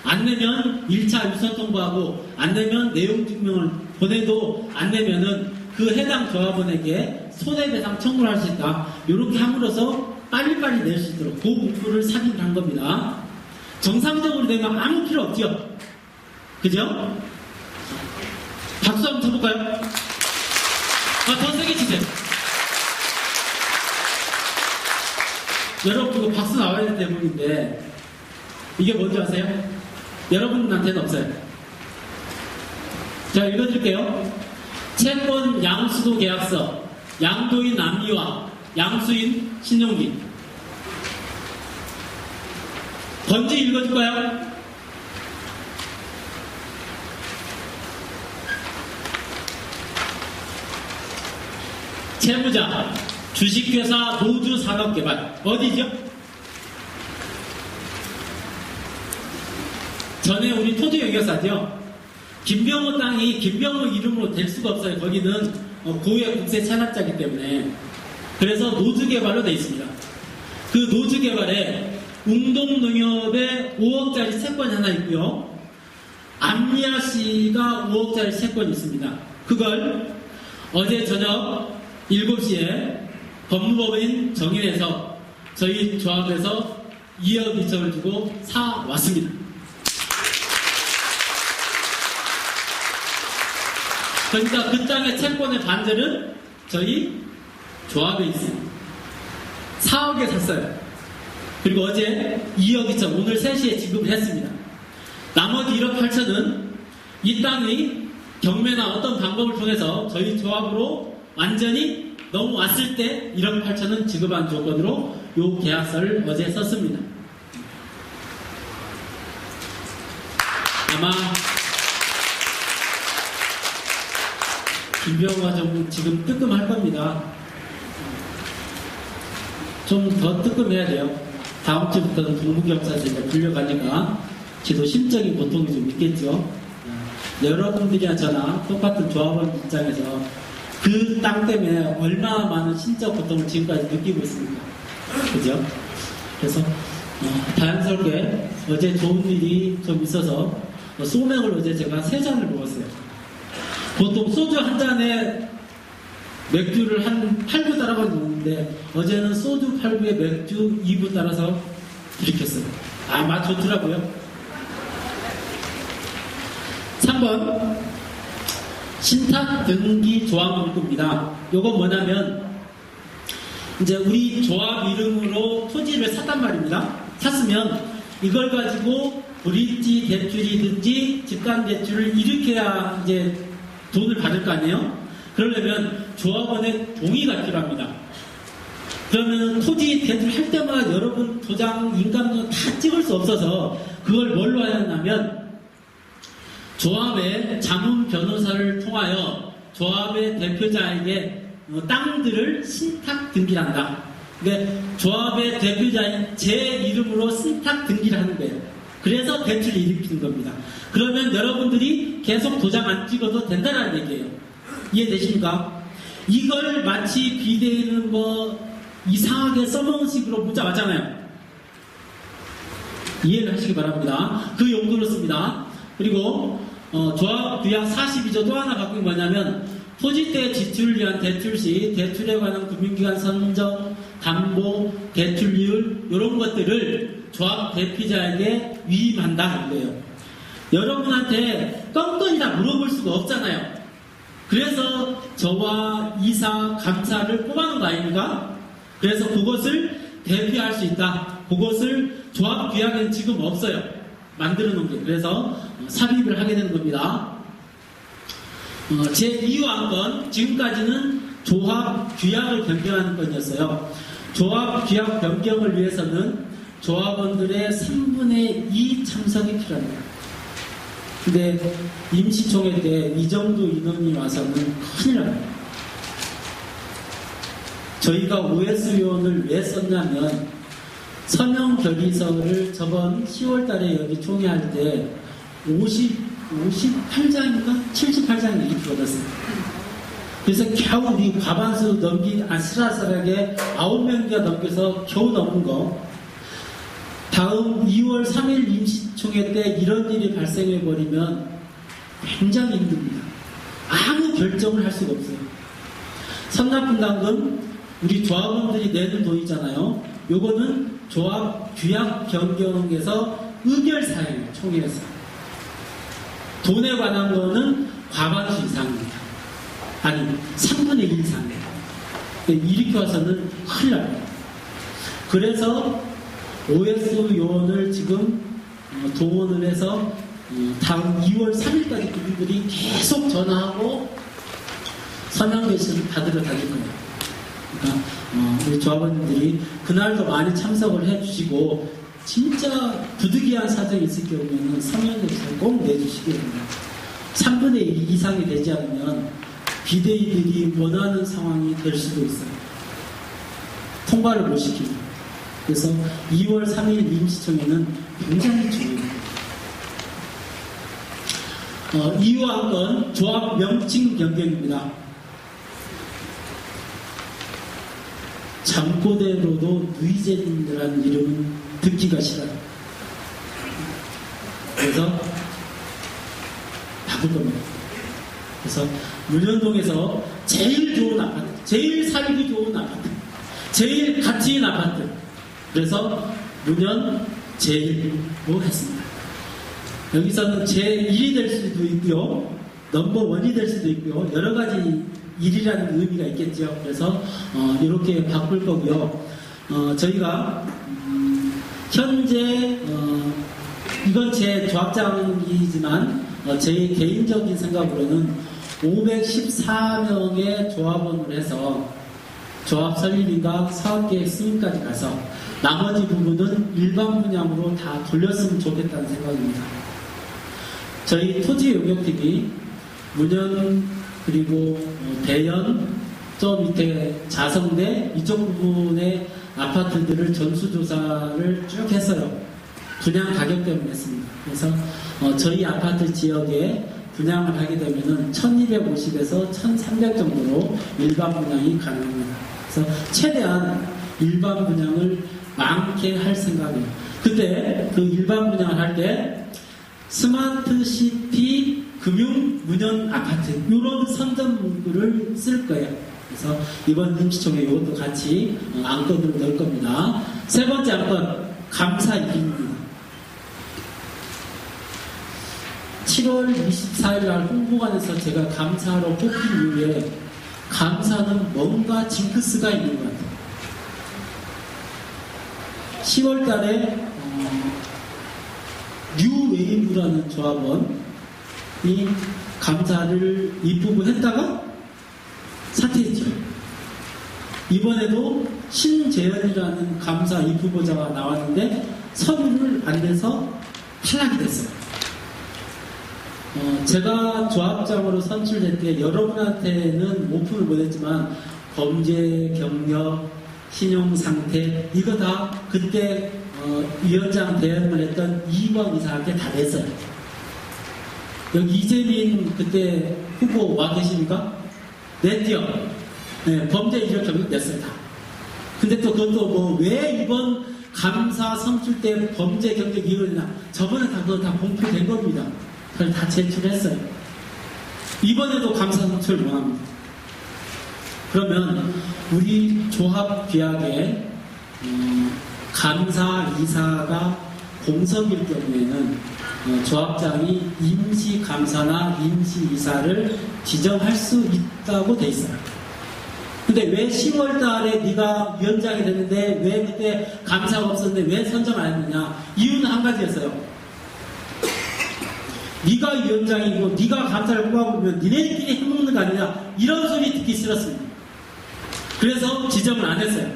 안 내면 1차 유선 통보하고 안 내면 내용 증명을 보내도 안 내면은 그 해당 조합원에게 손해배상 청구를 할 수 있다. 이렇게 함으로써 빨리빨리 낼 수 있도록 그 문구를 삭인한 겁니다. 정상적으로 되면 아무 필요 없죠. 그죠? 박수 한번 쳐볼까요? 더 세게 치세요. 여러분 이거 박수 나와야 되는 대목인데 이게 뭔지 아세요? 여러분한테는 없어요. 자, 읽어드릴게요. 채권 양수도 계약서, 양도인 남이와 양수인 신용기. 번지 읽어줄까요? 채무자, 주식회사 노주산업개발. 어디죠? 전에 우리 토지 영역사죠. 김병호 땅이 김병호 이름으로 될 수가 없어요. 거기는 고유의 국세 찬합자이기 때문에. 그래서 노주개발로 되어 있습니다. 그 노주개발에 웅동농협에 5억짜리 채권이 하나 있고요. 암리아씨가 5억짜리 채권이 있습니다. 그걸 어제 저녁 7시에 법무법인 정인에서 저희 조합에서 2억 2천을 주고 사왔습니다. 그러니까 그 땅의 채권의 반절은 저희 조합에 있습니다. 4억에 샀어요. 그리고 어제 2억 2천, 오늘 3시에 지급을 했습니다. 나머지 1억 8천은 이 땅이 경매나 어떤 방법을 통해서 저희 조합으로 완전히 넘어왔을 때 1억 8천은 지급한 조건으로 요 계약서를 어제 썼습니다. 아마 김병호가 좀 지금 뜨끔할 겁니다. 좀 더 뜨끔해야 돼요. 다음 주부터는 동부경찰서 이제 불려가니까 지도 심적인 고통이 좀 있겠죠. 여러분들이나 저나 똑같은 조합원 입장에서 그 땅 때문에 얼마나 많은 심적 고통을 지금까지 느끼고 있습니까? 그죠? 그래서 자연스럽게 어제 좋은 일이 좀 있어서 소맥을 어제 제가 3잔을 먹었어요. 보통 소주 한 잔에 맥주를 한 8부 따라가 먹는데 어제는 소주 8부에 맥주 2부 따라서 들이켰어요. 맛 좋더라고요. 3번 신탁 등기 조합 문구입니다. 요건 뭐냐면 이제 우리 조합 이름으로 토지를 샀단 말입니다. 샀으면 이걸 가지고 브릿지 대출이든지 집단 대출을 일으켜야 이제 돈을 받을 거 아니에요? 그러려면 조합원의 동의가 필요합니다. 그러면 토지 대출할 때마다 여러분 도장, 인감도 다 찍을 수 없어서 그걸 뭘로 해야 하냐면 조합의 자문 변호사를 통하여 조합의 대표자에게 땅들을 신탁 등기를 한다. 그러니까 조합의 대표자인 제 이름으로 신탁 등기를 하는 거예요. 그래서 대출을 일으키는 겁니다. 그러면 여러분들이 계속 도장 안 찍어도 된다는 얘기예요. 이해되십니까? 이걸 마치 비대위는 이상하게 써먹은 식으로 문자 왔잖아요. 이해를 하시기 바랍니다. 그 용도로 씁니다. 그리고 조합 규약 42조 또 하나 바뀐 뭐냐면 토지대 지출을 위한 대출 시 대출에 관한 금융기관 선정, 담보, 대출이율 이런 것들을 조합 대표자에게 위임한다는 거예요. 여러분한테 껌껌이 다 물어볼 수가 없잖아요. 그래서 저와 이사, 감사를 뽑아놓은 거 아닙니까? 그래서 그것을 대표할 수 있다. 그것을 조합 규약에는 지금 없어요. 만들어 놓은 게. 그래서 삽입을 하게 되는 겁니다. 제2호안건, 지금까지는 조합 규약을 변경하는 건이었어요. 조합 규약 변경을 위해서는 조합원들의 3분의 2 참석이 필요합니다. 근데 임시총회 때 이 정도 인원이 와서는 큰일 납니다. 저희가 OS위원을 왜 썼냐면 서명 결의서를 저번 10월 달에 여기 총회할 때 58장인가? 78장이 이렇게 얻었어요. 그래서 겨우 우리 과반수 아슬아슬하게 9명이가 넘겨서 겨우 넘은 거. 다음 2월 3일 임시총회 때 이런 일이 발생해버리면 굉장히 힘듭니다. 아무 결정을 할 수가 없어요. 선납분담금 우리 조합원들이 내는 돈이잖아요. 요거는 조합 규약 변경에서 의결사예요. 총회에서. 돈에 관한 거는 과반수 이상입니다. 아니 3분의 1 이상이에요. 이렇게 와서는 큰일 납니다. 그래서 OS 요원을 지금 동원을 해서 다음 2월 3일까지 그분들이 계속 전화하고 서명 대신 받으러 다닐 거예요. 그러니까 우리 조합원들이 그날도 많이 참석을 해주시고 진짜 부득이한 사정이 있을 경우에는 서명 대신을 꼭 내주시기 바랍니다. 3분의 1 이상이 되지 않으면 비대위들이 원하는 상황이 될 수도 있어요. 통과를 못 시킵니다. 그래서 2월 3일 임시총회는 굉장히 중요합니다. 이후 한 건 조합 명칭 변경입니다. 잠꼬대로도 누이젠이라는 이름은 듣기가 싫어요. 그래서 바꿀 겁니다. 그래서 문현동에서 제일 좋은 아파트, 제일 살기 좋은 아파트, 제일 가치 있는 아파트. 그래서 문현 제1로 했습니다. 여기서는 제1이 될 수도 있고요, 넘버1이 될 수도 있고요, 여러 가지 1이라는 의미가 있겠죠. 그래서 이렇게 바꿀 거고요. 저희가 현재 이건 제 조합장이지만 제 개인적인 생각으로는 514명의 조합원을 해서 조합 설립인가 사업계획 승인까지 가서 나머지 부분은 일반 분양으로 다 돌렸으면 좋겠다는 생각입니다. 저희 토지 용역팀이 문현 그리고 대연, 저 밑에 자성대 이쪽 부분의 아파트들을 전수조사를 쭉 했어요. 분양 가격 때문에 했습니다. 그래서 저희 아파트 지역에 분양을 하게 되면은 1250에서 1300 정도로 일반 분양이 가능합니다. 그래서 최대한 일반 분양을 많게 할 생각이에요. 그때 그 일반 분양을 할 때 스마트시티 금융 문현 아파트 이런 선전 문구를 쓸 거예요. 그래서 이번 임시총회 이것도 같이 안건으로 넣을 겁니다. 세 번째 안건 감사 입입니다. 7월 24일 날 홍보관에서 제가 감사로 뽑힌 이후에 감사는 뭔가 징크스가 있는 것 같아요. 10월 달에 뉴웨이브라는 조합원이 감사를 입후보 했다가 사퇴했죠. 이번에도 신재현이라는 감사 입후보자가 나왔는데 서류를 안 내서 탈락이 됐어요. 제가 조합장으로 선출될 때 여러분한테는 오픈을 못했지만 범죄, 경력, 신용상태 이거 다 그때 위원장 대행을 했던 이광 이사한테 다 냈어요. 여기 이재민 그때 후보 와 계십니까? 냈죠? 네, 범죄 이력 경력 냈어요. 다. 근데 또 그것도 뭐 왜 이번 감사 선출 때 범죄 경력이 이러냐 저번에 다 그거 다 공표된 겁니다. 그걸 다 제출했어요. 이번에도 감사 선출 원합니다. 그러면 우리 조합 규약에 감사 이사가 공석일 경우에는 조합장이 임시 감사나 임시 이사를 지정할 수 있다고 돼 있어요. 근데 왜 10월 달에 네가 위원장이 됐는데 왜 그때 감사가 없었는데 왜 선정 안 했느냐? 이유는 한 가지였어요. 네가 위원장이고 네가 감사를 뽑아보면 니네들끼리 해먹는 거 아니냐? 이런 소리 듣기 싫었습니다. 그래서 지정을 안 했어요.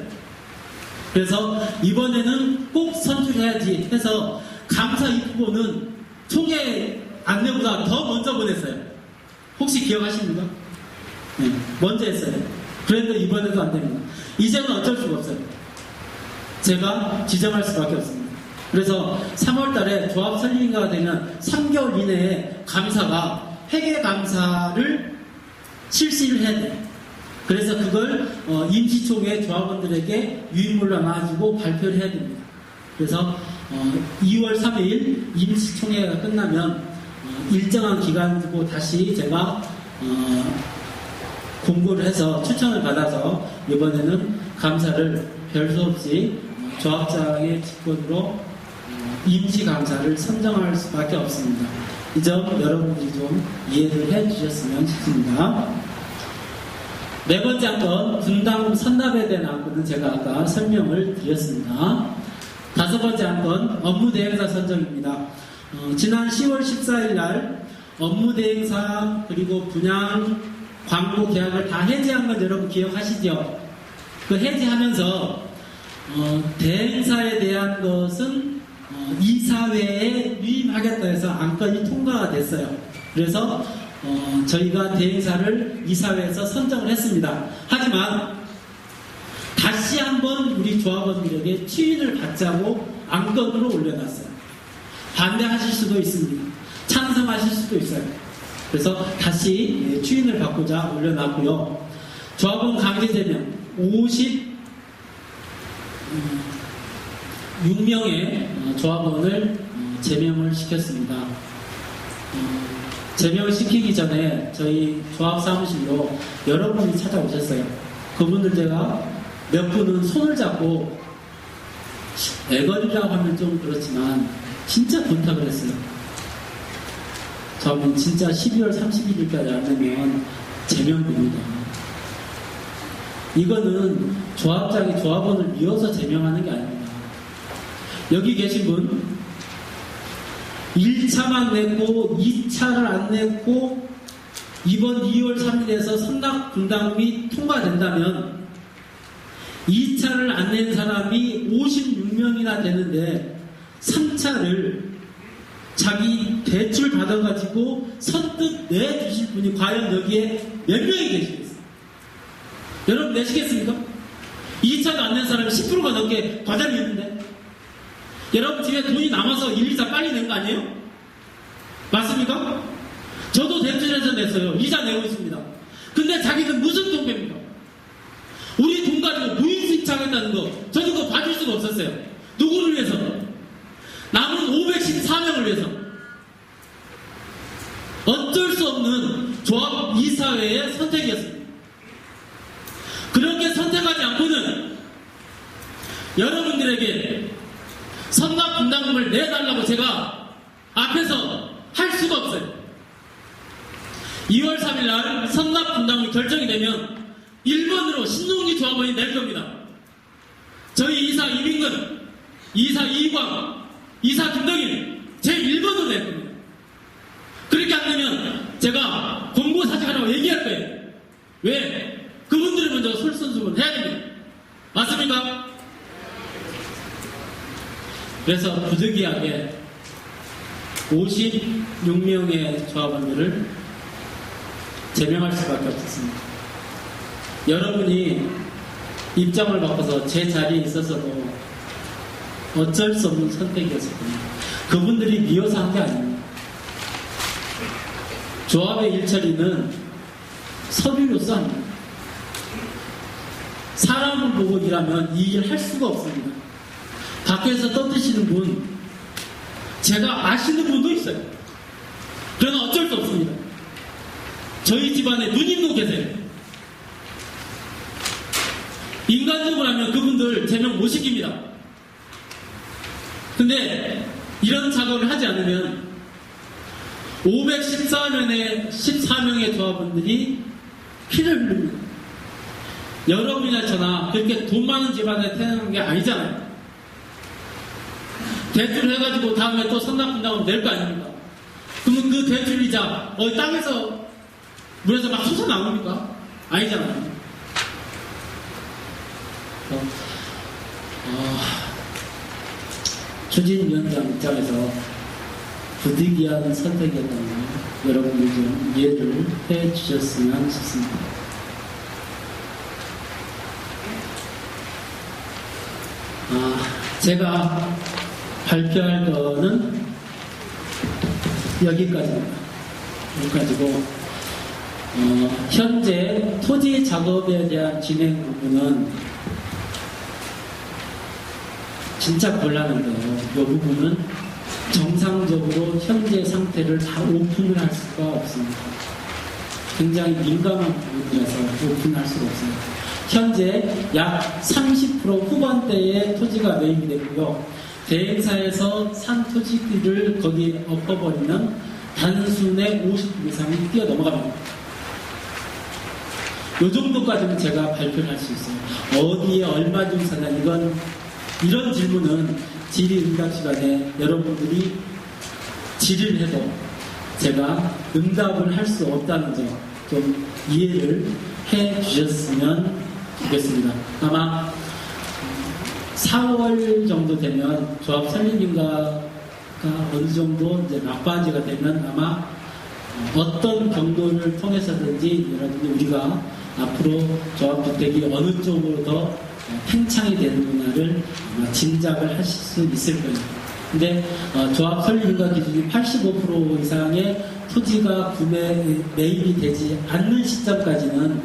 그래서 이번에는 꼭 선출해야지 해서 감사 입후보는 총회 안내보다 더 먼저 보냈어요. 혹시 기억하십니까? 네, 먼저 했어요. 그런데 이번에도 안 됩니다. 이제는 어쩔 수가 없어요. 제가 지정할 수밖에 없습니다. 그래서 3월 달에 조합 설립인가가 되면 3개월 이내에 감사가 회계 감사를 실시를 해야 돼요. 그래서 그걸 임시총회 조합원들에게 유인물로 나눠주고 발표를 해야 됩니다. 그래서 2월 3일 임시총회가 끝나면 일정한 기간 두고 다시 제가 공고를 해서 추천을 받아서 이번에는 감사를 별수 없이 조합장의 직권으로 임시감사를 선정할 수밖에 없습니다. 이 점 여러분들이 좀 이해를 해주셨으면 싶습니다. 네 번째 안건 분담 선납에 대한 안건은 제가 아까 설명을 드렸습니다. 다섯 번째 안건 업무대행사 선정입니다. 지난 10월 14일 날 업무대행사 그리고 분양 광고 계약을 다 해지한 건 여러분 기억하시죠? 그 해지하면서 대행사에 대한 것은 이사회에 위임하겠다 해서 안건이 통과가 됐어요. 그래서 저희가 대행사를 이사회에서 선정을 했습니다. 하지만 다시 한번 우리 조합원들에게 추인을 받자고 안건으로 올려놨어요. 반대하실 수도 있습니다. 찬성하실 수도 있어요. 그래서 다시 추인을 받고자 올려놨고요. 조합원 강제 제명 56명의 조합원을 제명을 시켰습니다. 제명을 시키기 전에 저희 조합 사무실로 여러분이 찾아오셨어요. 그분들 제가 몇 분은 손을 잡고 애걸이라고 하면 좀 그렇지만 진짜 부탁을 했어요. 저는 진짜 12월 31일까지 안 되면 제명됩니다. 이거는 조합장이 조합원을 미워서 제명하는 게 아닙니다. 여기 계신 분 1차만 냈고 2차를 안 냈고 이번 2월 3일에서 선납 분담금이 통과된다면 2차를 안 낸 사람이 56명이나 되는데 3차를 자기 대출 받아가지고 선뜻 내주실 분이 과연 여기에 몇 명이 계시겠어요? 여러분 내시겠습니까? 2차도 안 낸 사람이 10%가 넘게 과장이 있는데 여러분 집에 돈이 남아서 1, 2차 빨리 낸 거 아니에요? 맞습니까? 저도 대출해서 냈어요. 이자 내고 있습니다. 근데 자기는 무슨 통배입니까? 우리 돈 가지고 무인 수입하겠다는 거 저는 그거 봐줄 수가 없었어요. 누구를 위해서? 남은 514명을 위해서. 어쩔 수 없는 조합 이사회의 선택이었습니다. 그렇게 선택하지 않고는 여러분들에게 선납 분담금을 내달라고 제가 앞에서 할 수가 없어요. 2월 3일 날 선납 분담금이 결정이 되면 1번으로 신동기 조합원이 낼 겁니다. 저희 이사 이민근, 이사 이광, 이사 김덕일 제 1번으로 낼 겁니다. 그렇게 안 되면 제가 공고사직하라고 얘기할 거예요. 왜? 그분들이 먼저 솔선수범 해야 됩니다. 맞습니까? 그래서 부득이하게 56명의 조합원들을 제명할 수밖에 없었습니다. 여러분이 입장을 바꿔서 제 자리에 있어서도 어쩔 수 없는 선택이었을 겁니다. 그분들이 미워서 한 게 아닙니다. 조합의 일처리는 서류로서 합니다. 사람을 보고 일하면 이 일을 할 수가 없습니다. 밖에서 떠드시는 분, 제가 아시는 분도 있어요. 그러나 어쩔 수 없습니다. 저희 집안에 누님도 계세요. 인간적으로 하면 그분들 제명 못 시킵니다. 근데 이런 작업을 하지 않으면 514명의 14명의 조합원들이 피를 흘립니다. 여러분이나 저나 그렇게 돈 많은 집안에 태어난 게 아니잖아요. 대출을 해가지고 다음에 또 선납분담금 낼 거 아닙니까? 그러면 그 대출이자 땅에서 물에서 막 솟아 나옵니까? 아니잖아요. 추진위원장 입장에서 부득이한 선택이었다는 걸 여러분들이 좀 이해를 해 주셨으면 싶습니다. 제가 발표할 거는 여기까지입니다. 여기까지고 현재 토지 작업에 대한 진행 부분은 진짜 곤란한데요. 이 부분은 정상적으로 현재 상태를 다 오픈을 할 수가 없습니다. 굉장히 민감한 부분이라서 오픈할 수가 없습니다. 현재 약 30% 후반대의 토지가 매입이 됐고요. 대행사에서 산 토지를 거기에 엎어버리면 단순의 50% 이상이 뛰어넘어갑니다. 이 정도까지는 제가 발표를 할 수 있어요. 어디에 얼마 좀 사나 이런 질문은 질의응답 시간에 여러분들이 질의를 해도 제가 응답을 할 수 없다는 점 좀 이해를 해 주셨으면 좋겠습니다. 아마 4월 정도 되면 조합 설립인가가 어느 정도 이제 막바지가 되면 아마 어떤 경로를 통해서든지 여러분들 우리가 앞으로 조합주택이 어느 쪽으로 더 팽창이 되는 문화를 아마 짐작을 하실 수 있을 거예요. 근데 조합 설립인가 기준이 85% 이상의 토지가 매입이 되지 않는 시점까지는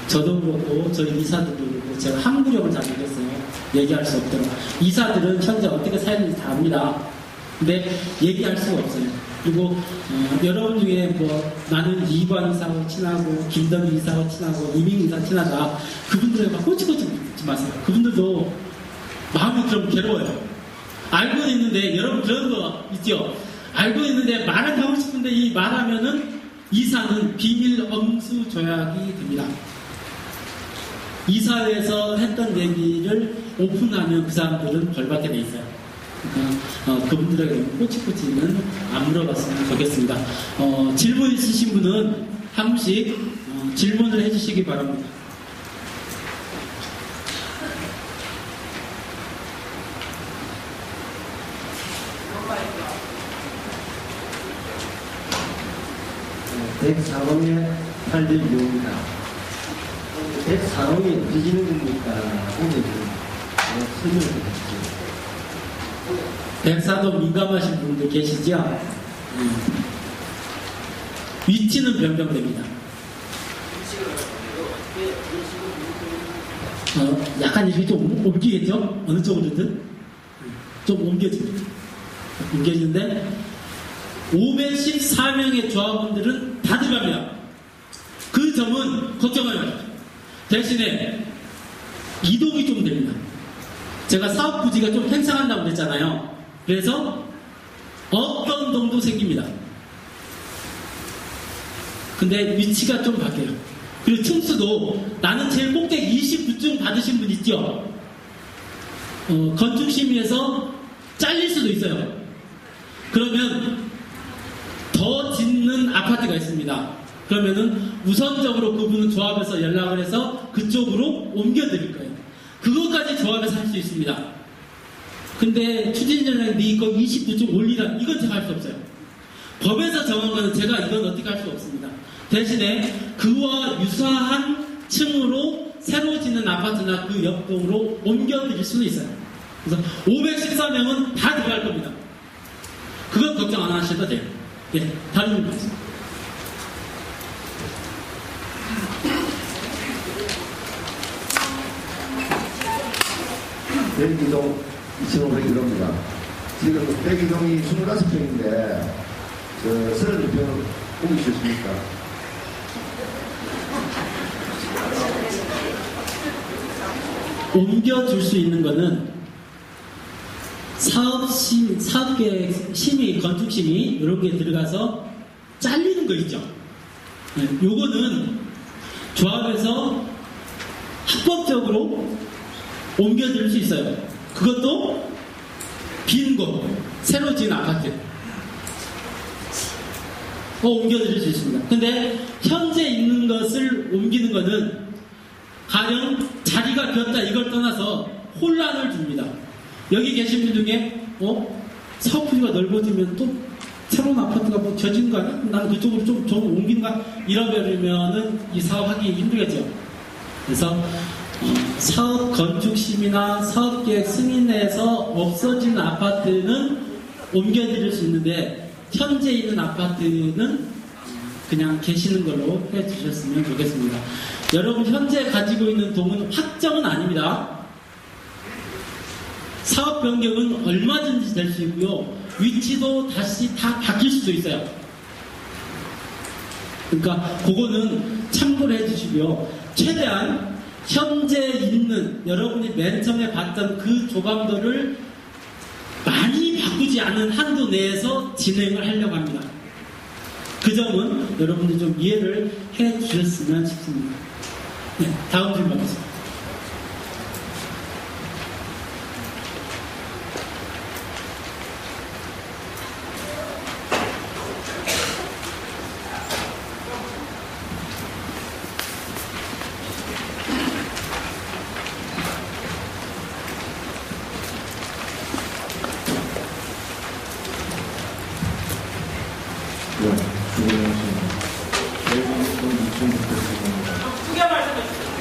저도 그렇고 저희 이사들도 그렇고 제가 한 구력을 잡겠어요. 얘기할 수 없더라고요. 이사들은 현재 어떻게 사는지 다 압니다. 근데 얘기할 수가 없어요. 그리고 여러분 중에 뭐 나는 이관 이사하고 친하고 김덕일 이사하고 친하고 이민 이사 친하다, 그분들에게 막 꼬치꼬치 묻지 마세요. 그분들도 마음이 좀 괴로워요. 알고는 있는데, 여러분 그런 거 있죠? 알고 있는데 말을 하고 싶은데 이 말하면은 이사는 비밀 엄수 조약이 됩니다. 이사회에서 했던 얘기를 오픈하면 그 사람들은 벌받게 돼 있어요. 그러니까 그분들에게 꼬치꼬치는 안 물어봤으면 좋겠습니다. 질문 있으신 분은 한 분씩 질문을 해주시기 바랍니다. 네, 104동의 8대6입니다. 104동이 어디 지는 겁니까? 오늘 설명을 해주세요. 104동 민감하신 분들 계시죠? 위치는 변경됩니다. 약간 이렇게 좀 옮기겠죠? 어느 쪽으로든? 좀 옮겨지는데 514명의 조합원들은 다 들어갑니다. 그 점은 걱정하지 마십시오. 대신에 이동이 좀 됩니다. 제가 사업 부지가 좀 팽창한다고 그랬잖아요. 그래서 어떤 동도 생깁니다. 근데 위치가 좀 바뀌어요. 그리고 층수도 나는 제일 꼭대기 29층 받으신 분 있죠? 건축심의에서 잘릴 수도 있어요. 그러면 더 짓는 아파트가 있습니다. 그러면은 우선적으로 그분은 조합에서 연락을 해서 그쪽으로 옮겨드릴 거예요. 그것까지 조합에서 할 수 있습니다. 근데 추진위원장이 네 이거 29층 올리라, 이건 제가 할 수 없어요. 법에서 정한 거는 제가 이건 어떻게 할 수 없습니다. 대신에 그와 유사한 층으로 새로 짓는 아파트나 그 옆동으로 옮겨드릴 수는 있어요. 그래서 514명은 다 들어갈 겁니다. 그건 걱정 안 하셔도 돼요. 예, 다른 분 말씀. 백이동 2,500km입니다. 지금 백이동이 25평인데 32평을 옮기셨습니까? 옮겨줄 수 있는 거는 사업계획 심의, 건축심의 이런 게 들어가서 잘리는 거 있죠. 네, 요거는 조합에서 합법적으로 옮겨줄 수 있어요. 그것도 빈 곳, 새로 지은 아파트 옮겨드릴 수 있습니다. 근데 현재 있는 것을 옮기는 것은 가령 자리가 비었다 이걸 떠나서 혼란을 줍니다. 여기 계신 분 중에 사업 부지가 넓어지면 또 새로운 아파트가 뭐 져지는 거 아니야? 나는 그쪽으로 좀 옮기는가? 이러면은 이 사업하기 힘들겠죠. 그래서 사업 건축심의나 사업계획 승인에서 없어진 아파트는 옮겨드릴 수 있는데 현재 있는 아파트는 그냥 계시는 걸로 해주셨으면 좋겠습니다. 여러분 현재 가지고 있는 동은 확정은 아닙니다. 사업 변경은 얼마든지 될 수 있고요. 위치도 다시 다 바뀔 수도 있어요. 그러니까 그거는 참고를 해주시고요. 최대한 현재 있는 여러분이 맨 처음에 봤던 그 조감도를 많이 바꾸지 않은 한도 내에서 진행을 하려고 합니다. 그 점은 여러분들 좀 이해를 해 주셨으면 싶습니다. 네, 다음 질문 받겠습니다.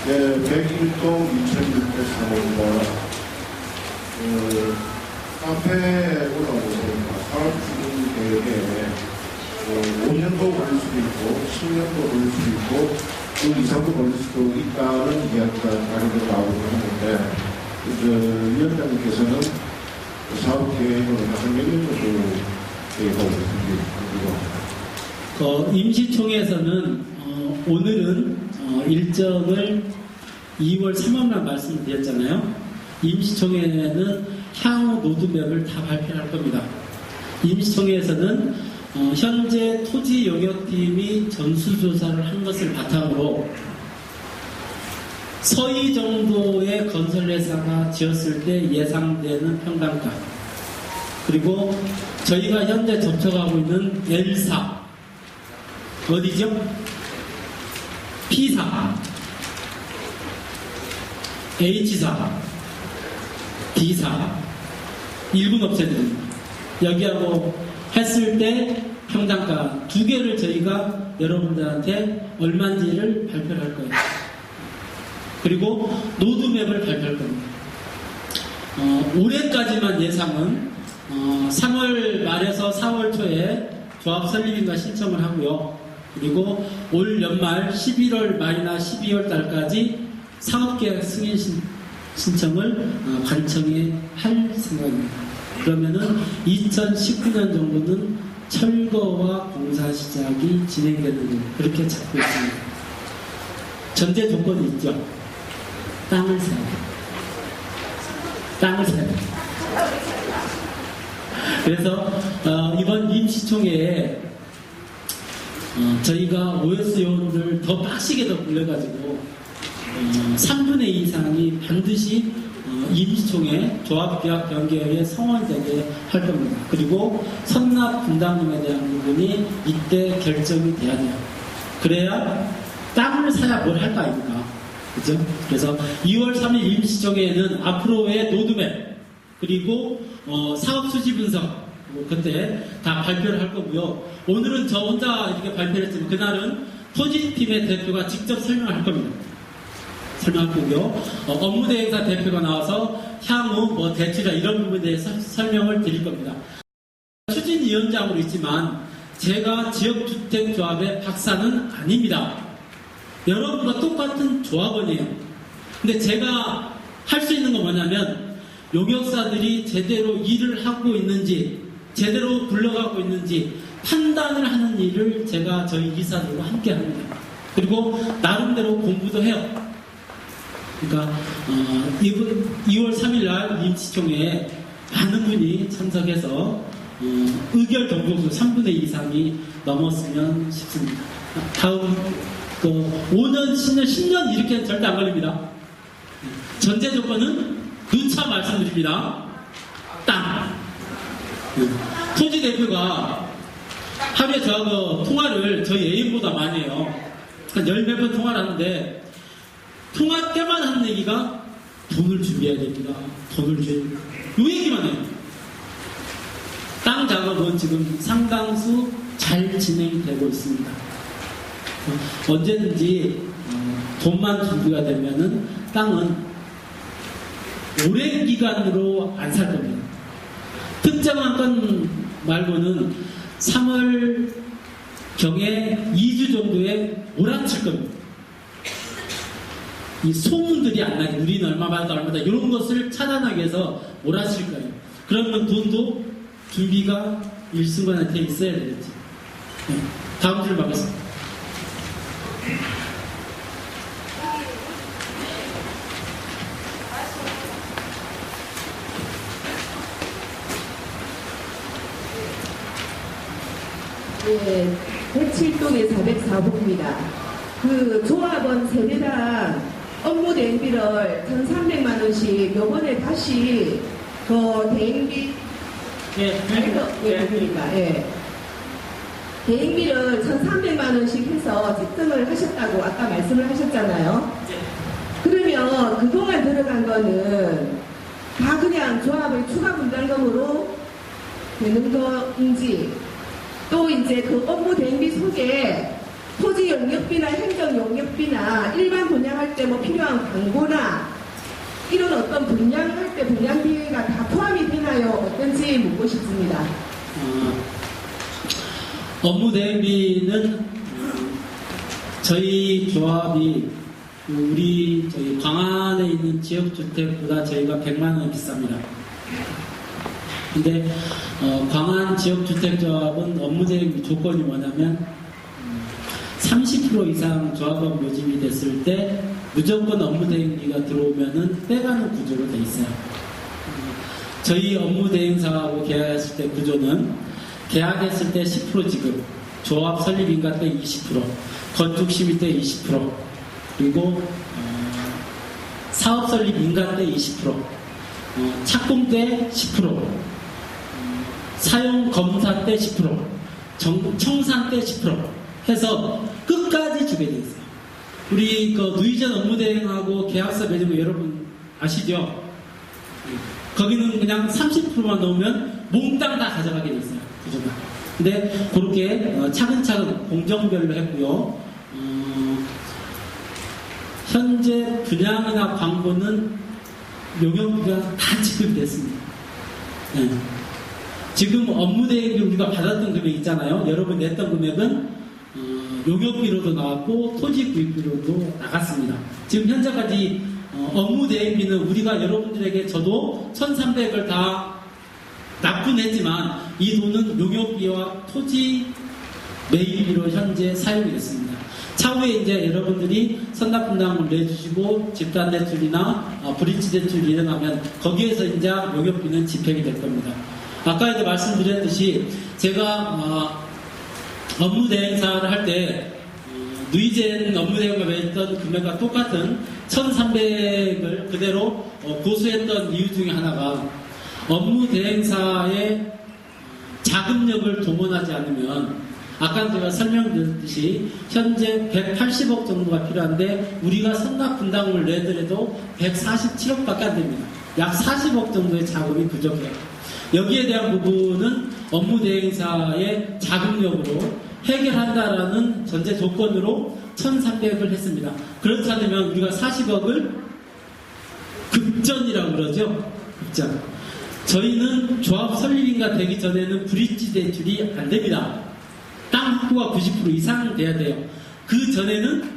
네, 101동 2603호입니다. 카페 올라오고 사업 추진 계획에 5년도 걸릴 수도 있고 10년도 걸릴 수도 있고 그 이상도 걸릴 수도 있다는 이야기가 많이들 나오고 하는데 위원장님께서는 사업 계획을 한 몇 년 정도 계획하고 있는지 궁금합니다. 임시총회에서는 오늘은 일정을 2월 3월만 말씀드렸잖아요. 임시총회는 향후 로드맵을 다 발표할 겁니다. 임시총회에서는 현재 토지 용역팀이 전수조사를 한 것을 바탕으로 서희 정도의 건설회사가 지었을 때 예상되는 평당가, 그리고 저희가 현재 접촉하고 있는 L사, 어디죠? P사, H사, D사, 일군 업체들 여기하고 했을 때 평당가 두 개를 저희가 여러분들한테 얼마인지를 발표를 할 거예요. 그리고 로드맵을 발표할 겁니다. 올해까지만 예상은 3월 말에서 4월 초에 조합 설립인가 신청을 하고요. 그리고 올 연말 11월 말이나 12월 달까지 사업계획 승인 신청을 관청에 할 생각입니다. 그러면은 2019년 정도는 철거와 공사 시작이 진행되는 그렇게 찾고 있습니다. 전제 조건이 있죠. 땅을 사야 돼요. 땅을 사야 돼요. 그래서 이번 임시총회에 저희가 OS 요원을 더 빡시게 더 불러가지고 3분의 2 이상이 반드시 임시총회 조합계약 변경에 성원되게 할 겁니다. 그리고 선납 분담금에 대한 부분이 이때 결정이 돼야 돼요. 그래야 땅을 사야 뭘 할 거 아닙니까? 그죠? 그래서 2월 3일 임시총회에는 앞으로의 로드맵, 그리고 사업 수지 분석, 그때 다 발표를 할 거고요. 오늘은 저 혼자 이렇게 발표를 했지만 그날은 토지팀의 대표가 직접 설명을 할 겁니다. 설명할 거고요. 업무대행사 대표가 나와서 향후 뭐 대출이나 이런 부분에 대해서 설명을 드릴 겁니다. 추진위원장으로 있지만 제가 지역주택조합의 박사는 아닙니다. 여러분과 똑같은 조합원이에요. 근데 제가 할 수 있는 건 뭐냐면 용역사들이 제대로 일을 하고 있는지, 제대로 굴러가고 있는지 판단을 하는 일을 제가 저희 이사들과 함께 합니다. 그리고 나름대로 공부도 해요. 그러니까 2월 3일 날 임시총회에 많은 분이 참석해서 의결 동조수 3분의 2 이상이 넘었으면 싶습니다. 다음 5년, 10년, 10년 이렇게는 절대 안 걸립니다. 전제 조건은 누차 말씀드립니다. 땅. 토지 대표가 하루에 저하고 통화를 저희 애인보다 많이 해요. 한 10몇 번 통화를 하는데 통화 때만 하는 얘기가 돈을 준비해야 됩니다. 돈을 이 얘기만 해요. 땅 작업은 지금 상당수 잘 진행이 되고 있습니다. 언제든지 돈만 준비가 되면은 땅은 오랜 기간으로 안 살 겁니다. 특정한 건 말고는 3월 경에 2주 정도에 몰아칠 겁니다. 이 소문들이 안 나게 우리는 얼마 받았다 얼마다 이런 것을 차단하기 위해서 몰아칠 거예요. 그러면 돈도 준비가 일순간에 돼 있어야 되겠지. 다음 줄 받겠습니다. 네, 107동의 404호입니다. 그 조합원 세대당 업무 대행비를 1,300만원씩 요번에 다시 더 대행비 대행비를 1,300만원씩 해서 집등을 하셨다고 아까 말씀을 하셨잖아요. 그러면 그동안 들어간 거는 다 그냥 조합의 추가 분담금으로 되는 건지, 또 이제 그 업무 대행비 속에 토지 용역비나 행정 용역비나 일반 분양할 때 뭐 필요한 광고나 이런 어떤 분양할 때 분양비가 다 포함이 되나요? 어떤지 묻고 싶습니다. 업무 대행비는 저희 조합이 저희 광안에 있는 지역주택보다 저희가 100만 원 비쌉니다. 근데 광안 지역주택조합은 업무 대행비 조건이 뭐냐면 30% 이상 조합원 모집이 됐을 때 무조건 업무 대행비가 들어오면은 빼가는 구조로 돼 있어요. 저희 업무 대행사하고 계약했을 때 구조는 계약했을 때 10% 지급, 조합 설립 인가 때 20%, 건축 심의 때 20%, 그리고 사업 설립 인가 때 20%, 착공 때 10%, 사용 검사 때 10%, 청산 때 10% 해서 끝까지 주게 돼 있어요. 우리 그 누이전 업무 대행하고 계약서 맺은 거 여러분 아시죠? 거기는 그냥 30%만 넣으면 몽땅 다 가져가게 돼 있어요. 구조가. 근데 그렇게 차근차근 공정별로 했고요. 현재 분양이나 광고는 용역비가 다 지급이 됐습니다. 네. 지금 업무 대행비 우리가 받았던 금액 있잖아요. 여러분 냈던 금액은 용역비로도 나왔고 토지 구입비로도 나갔습니다. 지금 현재까지 업무 대행비는 우리가 여러분들에게 저도 1,300을 다 납부했지만 이 돈은 용역비와 토지 매입비로 현재 사용이 됐습니다. 차후에 이제 여러분들이 선납분담을 내주시고 집단 대출이나 브릿지 대출이 일어나면 거기에서 이제 용역비는 집행이 될 겁니다. 아까 이제 말씀드렸듯이 제가 업무 대행사를 할 때 누이젠 업무 대행과 맺었던 금액과 똑같은 1,300을 그대로 고수했던 이유 중에 하나가 업무 대행사의 자금력을 동원하지 않으면 아까 제가 설명드렸듯이 현재 180억 정도가 필요한데 우리가 선납 분담금을 내더라도 147억밖에 안 됩니다. 약 40억 정도의 자금이 부족해요. 여기에 대한 부분은 업무 대행사의 자금력으로 해결한다라는 전제 조건으로 1,300을 했습니다. 그렇지 않으면 우리가 40억을 급전이라고 그러죠. 급전. 저희는 조합 설립인가 되기 전에는 브릿지 대출이 안 됩니다. 땅 확보가 90% 이상 돼야 돼요. 그 전에는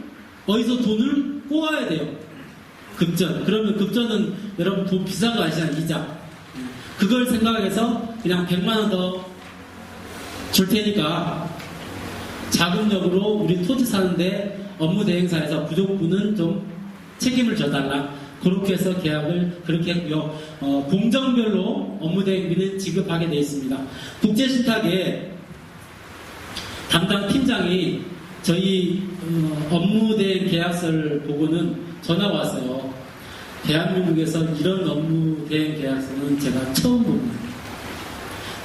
어디서 돈을 꼬아야 돼요. 급전. 그러면 급전은 여러분 돈 비싼 거 아시잖아요. 이자. 그걸 생각해서 그냥 100만 원 더 줄 테니까 자금력으로 우리 토지 사는데 업무 대행사에서 부족분은 좀 책임을 져달라. 그렇게 해서 계약을 그렇게 했고요. 공정별로 업무 대행비는 지급하게 되어 있습니다. 국제신탁에 담당 팀장이 저희 업무 대행 계약서를 보고는 전화가 왔어요. 대한민국에서 이런 업무 대행 계약서는 제가 처음 봅니다.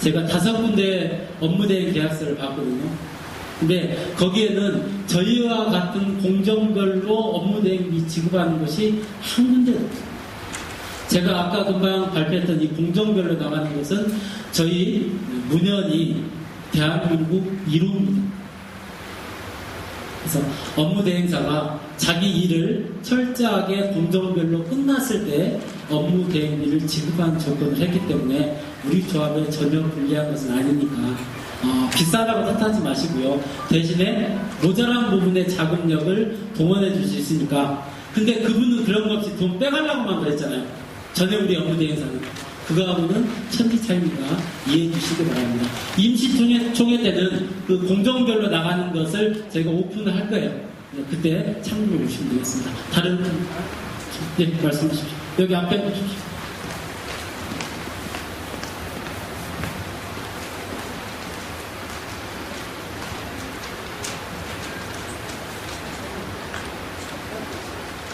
제가 5군데 업무 대행 계약서를 봤거든요. 근데 거기에는 저희와 같은 공정별로 업무 대행비 지급하는 것이 한 군데도 없어요. 제가 아까 금방 발표했던 이 공정별로 나가는 것은 저희 문현이 대한민국 1호입니다. 그래서 업무 대행사가 자기 일을 철저하게 공정별로 끝났을 때 업무 대행비를 지급한 조건을 했기 때문에 우리 조합에 전혀 불리한 것은 아니니까 비싸다고 탓하지 마시고요. 대신에 모자란 부분의 자금력을 동원해 줄 수 있으니까. 근데 그분은 그런 거 없이 돈 빼가려고만 그랬잖아요. 전에 우리 업무 대행사는. 그거하고는 천지 차이니까 이해해 주시기 바랍니다. 임시총회 때는 그 공정별로 나가는 것을 저희가 오픈을 할 거예요. 그때 참고해 주시면 되겠습니다. 다른 분, 네, 말씀해 주십시오. 여기 앞에 보십시오.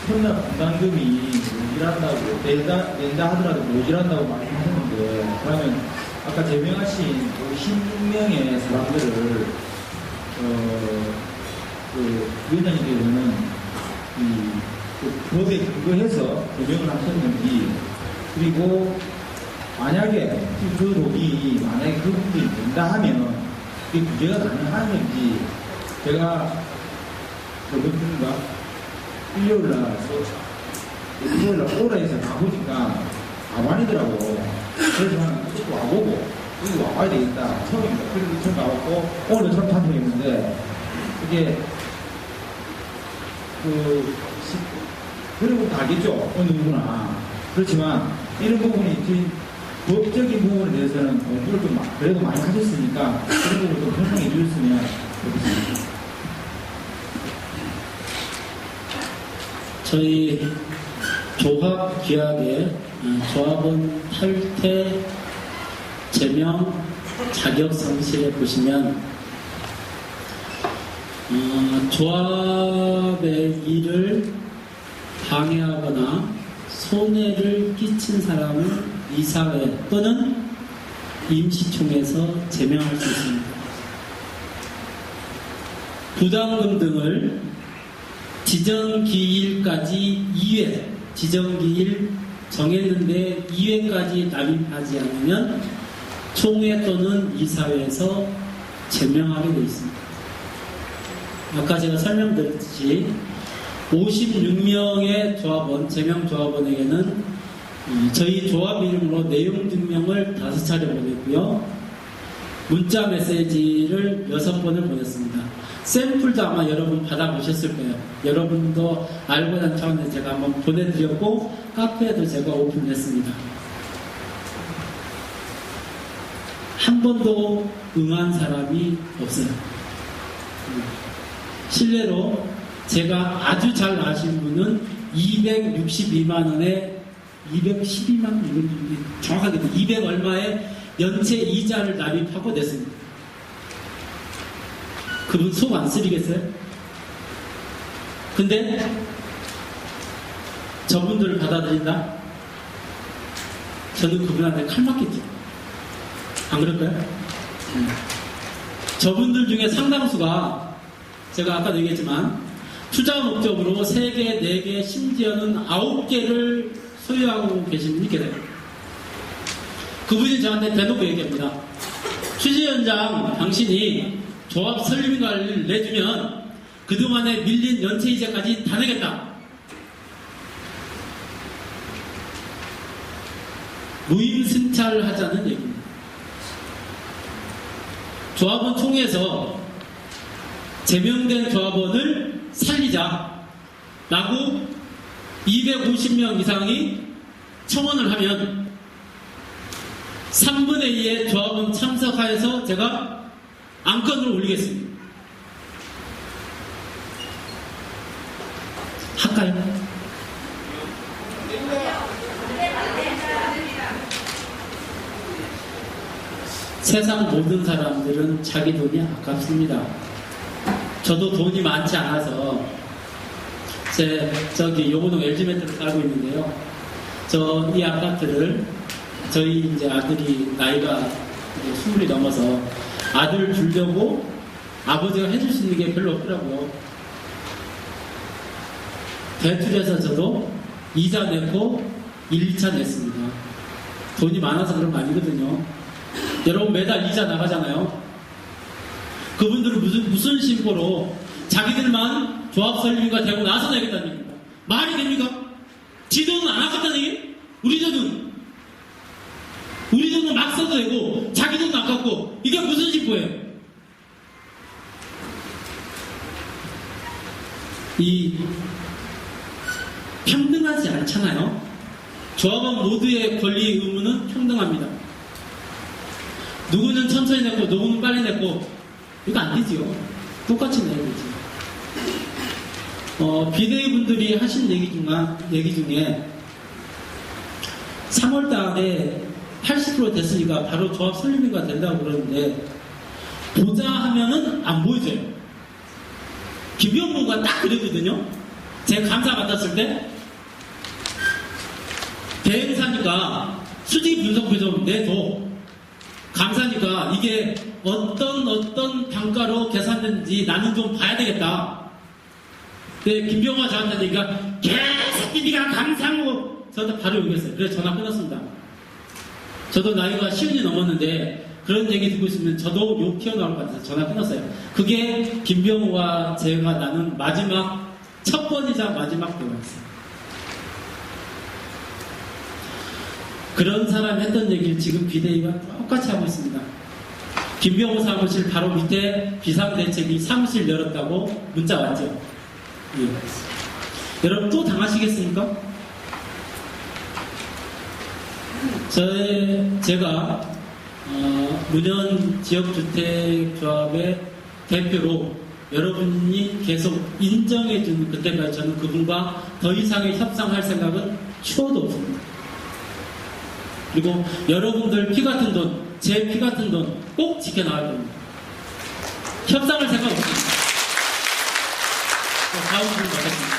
현납 분담금이 모질한다고 낸다 하더라도 모질한다고 말씀하셨는데 그러면 아까 제명하신 16명의 사람들을 그 위원장님께서는 그 법에 근거해서 제명을 하셨는지 그리고 만약에 그 돈이 만약에 그분들이 낸다 하면 그게 문제가 가능한 건지 제가 저번 주인가 일요일 날 토요일 날 오라 해서 가보니까 아반이더라고. 그래서 나는 또 와보고 여기 와봐야 되겠다. 처음입니다. 그래서 처음 가봤고 오늘 처음 참석했는데 이게 그리고 다 알겠죠. 어느 누구나. 그렇지만 이런 부분이 법적인 부분에 대해서는 공부를 좀 그래도 많이 하셨으니까 그런 부분을 좀 설명해 주셨으면 좋겠습니다. 저희 조합규약의 조합원 탈퇴 제명 자격성실에 보시면 조합의 일을 방해하거나 손해를 끼친 사람을 이사회 또는 임시총회에서 제명할 수 있습니다. 부담금 등을 지정기일까지 2회, 지정기일 정했는데 2회까지 납입하지 않으면 총회 또는 이사회에서 제명하게 되어 있습니다. 아까 제가 설명드렸듯이 56명의 조합원, 제명 조합원에게는 저희 조합 이름으로 내용 증명을 5차례 보냈고요. 문자 메시지를 6번을 보냈습니다. 샘플도 아마 여러분 받아보셨을 거예요. 여러분도 알고 난 차원에서 제가 한번 보내드렸고 카페에도 제가 오픈했습니다. 한 번도 응한 사람이 없어요. 실례로 제가 아주 잘 아시는 분은 262만 원에 212만 원, 정확하게 200 얼마의 연체 이자를 납입하고 냈습니다. 그분 속 안 쓰리겠어요? 근데 저분들을 받아들인다? 저는 그분한테 칼 맞겠죠. 안 그럴까요? 저분들 중에 상당수가 제가 아까도 얘기했지만 투자 목적으로 3개, 4개, 심지어는 9개를 소유하고 계신 분이 계세요. 그분이 저한테 대놓고 얘기합니다. 취재위원장 당신이 조합 설립인가를 내주면 그동안에 밀린 연체이자까지 다 내겠다. 무임승차를 하자는 얘기입니다. 조합원 총회에서 제명된 조합원을 살리자 라고 250명 이상이 청원을 하면 3분의 2의 조합원 참석하여서 제가 안건을 올리겠습니다. 할까요? 세상 모든 사람들은 자기 돈이 아깝습니다. 저도 돈이 많지 않아서 저기 용호동 LG매트를 살고 있는데요. 이 아파트를 저희 이제 아들이 나이가 이제 20이 넘어서 아들 주려고 아버지가 해줄 수 있는 게 별로 없더라고요. 대출해서 저도 이자 냈고 1차 냈습니다. 돈이 많아서 그런 거 아니거든요. 여러분 매달 이자 나가잖아요. 그분들은 무슨 심보로 자기들만 조합 설립가 되고 나서 내겠다는 얘기입니다. 말이 됩니까? 지 돈은 안 아깝다는 얘기? 우리 돈은 막 써도 되고 자기 돈은 아깝고 이게 무슨 심보예요? 평등하지 않잖아요. 조합원 모두의 권리 의무는 평등합니다. 누구는 천천히 냈고 누구는 빨리 냈고 이거 안 되지요. 똑같이 내야 되지. 비대위 분들이 하신 얘기 중에 3월 달에 80% 됐으니까 바로 조합 설립인가 된다고 그러는데 보자 하면은 안 보여줘요. 김병무가 딱 그랬거든요. 제가 감사 받았을 때 대행사니까 수직 분석표 좀 내줘. 감사니까 이게 어떤 단가로 계산된지 나는 좀 봐야 되겠다. 근데 김병화 저한테 얘기가 개새끼 니가 감사하고 저한테 바로 얘기했어요. 그래서 전화 끊었습니다. 저도 나이가 10이 넘었는데 그런 얘기 듣고 있으면 저도 욕 튀어나올 것 같아서 전화 끊었어요. 그게 김병호와 제가 나눈 첫 번이자 마지막 대화였어요. 그런 사람 했던 얘기를 지금 비대위가 똑같이 하고 있습니다. 김병호 사무실 바로 밑에 비상대책이 사무실 열었다고 문자 왔죠. 예. 여러분 또 당하시겠습니까? 제가 문현 지역주택조합의 대표로 여러분이 계속 인정해준 그때까지 저는 그분과 더 이상의 협상할 생각은 추호도 없습니다. 그리고 여러분들 피 같은 돈, 제 피 같은 돈 꼭 지켜나갈 겁니다. 협상할 생각 없습니다. 다음 분 받겠습니다.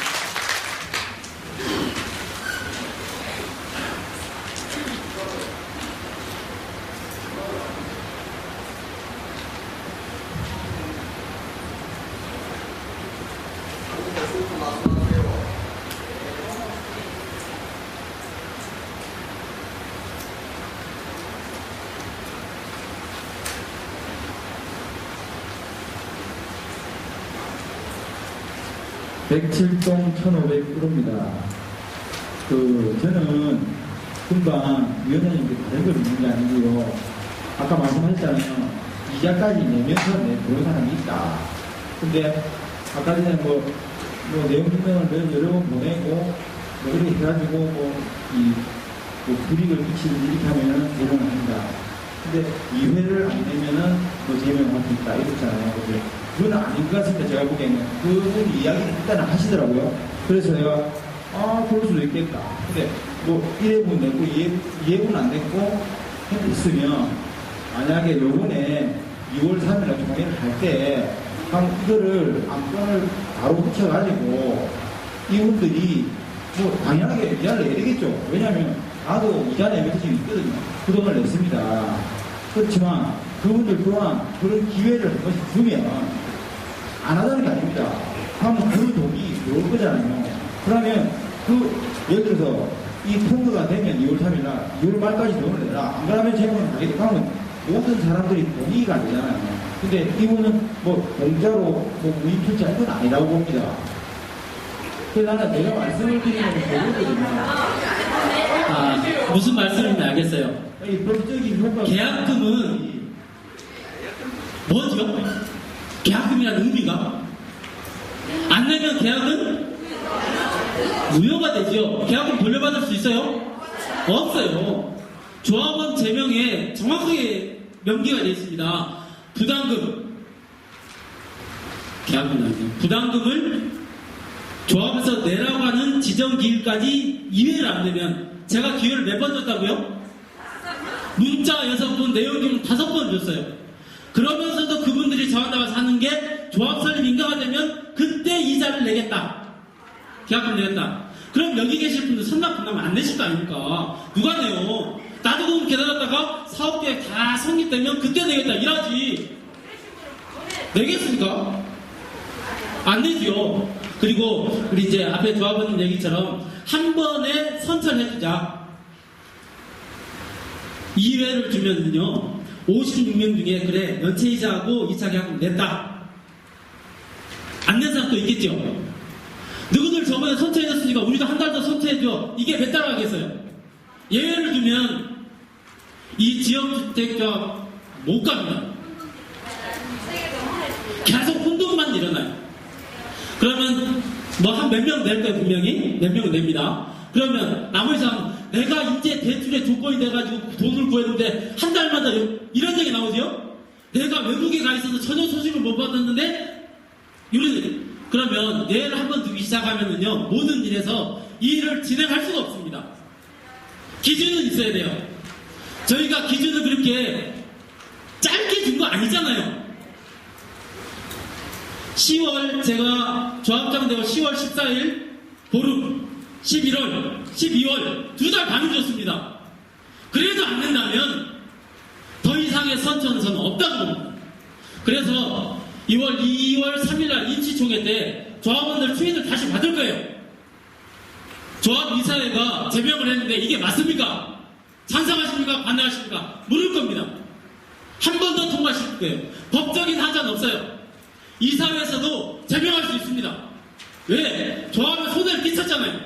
(107동 1,501호입니다) 저는 금방 위원장님께 다른 걸 묻는 게 아니고요. 아까 말씀하셨잖아요. 이자까지 내면서 그런 사람이 있다. 근데 아까 전에 내용 증명을 여러 번 보내고 이렇게 해가지고 불이익을 끼치는 이렇게 하면은 제명을 합니다. 근데 2회를 안 내면은 제명할 수 있다 이렇잖아요. 그건 아닌 것 같습니다. 제가 보기에는 그분 이야기를 일단은 하시더라고요. 그래서 내가 그럴 수도 있겠다. 근데 1회분 냈고 2회분 안 냈고 했으면 만약에 요번에 2월 3일에 종회를 할 때 이거를 안건을 바로 붙여가지고 이분들이 당연하게 이자를 내야 되겠죠. 왜냐하면 나도 이자 내면 지금 있거든요. 그 돈을 냈습니다. 그렇지만 그분들 또한 그런 기회를 한 번씩 주면 안 하자는 게 아닙니다. 하면 그 돈이 들어올 거잖아요. 그러면 예를 들어서 이 통과가 되면 2월 3일날 2월 말까지 돈을 내라. 안 그러면 제목은 가겠다 하면 모든 사람들이 돈이 안 되잖아요. 근데 이분은 공짜로 무임 출자 이건 아니라고 봅니다. 그래서 나는 내가 말씀을 드리는 건 그거거든요. 무슨 말씀인지 알겠어요. 이 법적인 효과 계약금은 뭐죠? 계약금이라는 의미가 안 내면 계약은 무효가 되죠. 계약금 돌려받을 수 있어요? 없어요. 조합원 제명에 정확하게 명기가 되어 있습니다. 부담금, 계약금이 아니에요. 부담금을 조합에서 내라고 하는 지정 기일까지 이회를 안 내면 제가 기회를 몇 번 줬다고요? 문자 6번, 내용 기록 5번 줬어요. 그러면서도 그분들이 저한테 와서 하는 게 조합 설립 인가가 되면 그때 이자를 내겠다. 계약금 내겠다. 그럼 여기 계실 분들 선납분담 안 내실 거 아닙니까? 누가 내요? 나도 그럼 기다렸다가 사업계획 다 성립되면 그때 내겠다. 이러지. 내겠습니까? 안 되지요. 그리고 우리 이제 앞에 조합원님 얘기처럼 한 번에 선처해주자. 2회를 주면은요 56명 중에 그래 연체이자하고 2차 계약금 냈다. 안 낸 사람도 있겠죠. 누구들 저번에 선처해줬으니까 우리도 한 달 더 선처해줘. 이게 몇 달 하겠어요. 예외를 두면 이 지역주택조합 못 갑니다. 계속 혼돈만 일어나요. 그러면 한 몇 명 낼 거예요. 분명히 몇 명은 냅니다. 그러면 나머지 사람 내가 이제 대출의 조건이 돼가지고 돈을 구했는데 한 달마다 이런 얘기 나오죠. 내가 외국에 가 있어서 전혀 소식을 못 받았는데 그러면 내일 한번 두기 시작하면은요 모든 일에서 이 일을 진행할 수가 없습니다. 기준은 있어야 돼요. 저희가 기준을 그렇게 짧게 준 거 아니잖아요. 10월 제가 조합장 되고 10월 14일 보름 11월 12월 2달 반을 줬습니다. 그래도 안 된다면 더 이상의 선처는 저는 없다고 봅니다. 그래서 2월 3일날 임시총회 때 조합원들 추인을 다시 받을 거예요. 조합이사회가 제명을 했는데 이게 맞습니까? 찬성하십니까? 반대하십니까? 물을 겁니다. 한 번 더 통과하실 거예요. 법적인 하자는 없어요. 이사회에서도 제명할 수 있습니다. 왜? 조합에 손해를 끼쳤잖아요.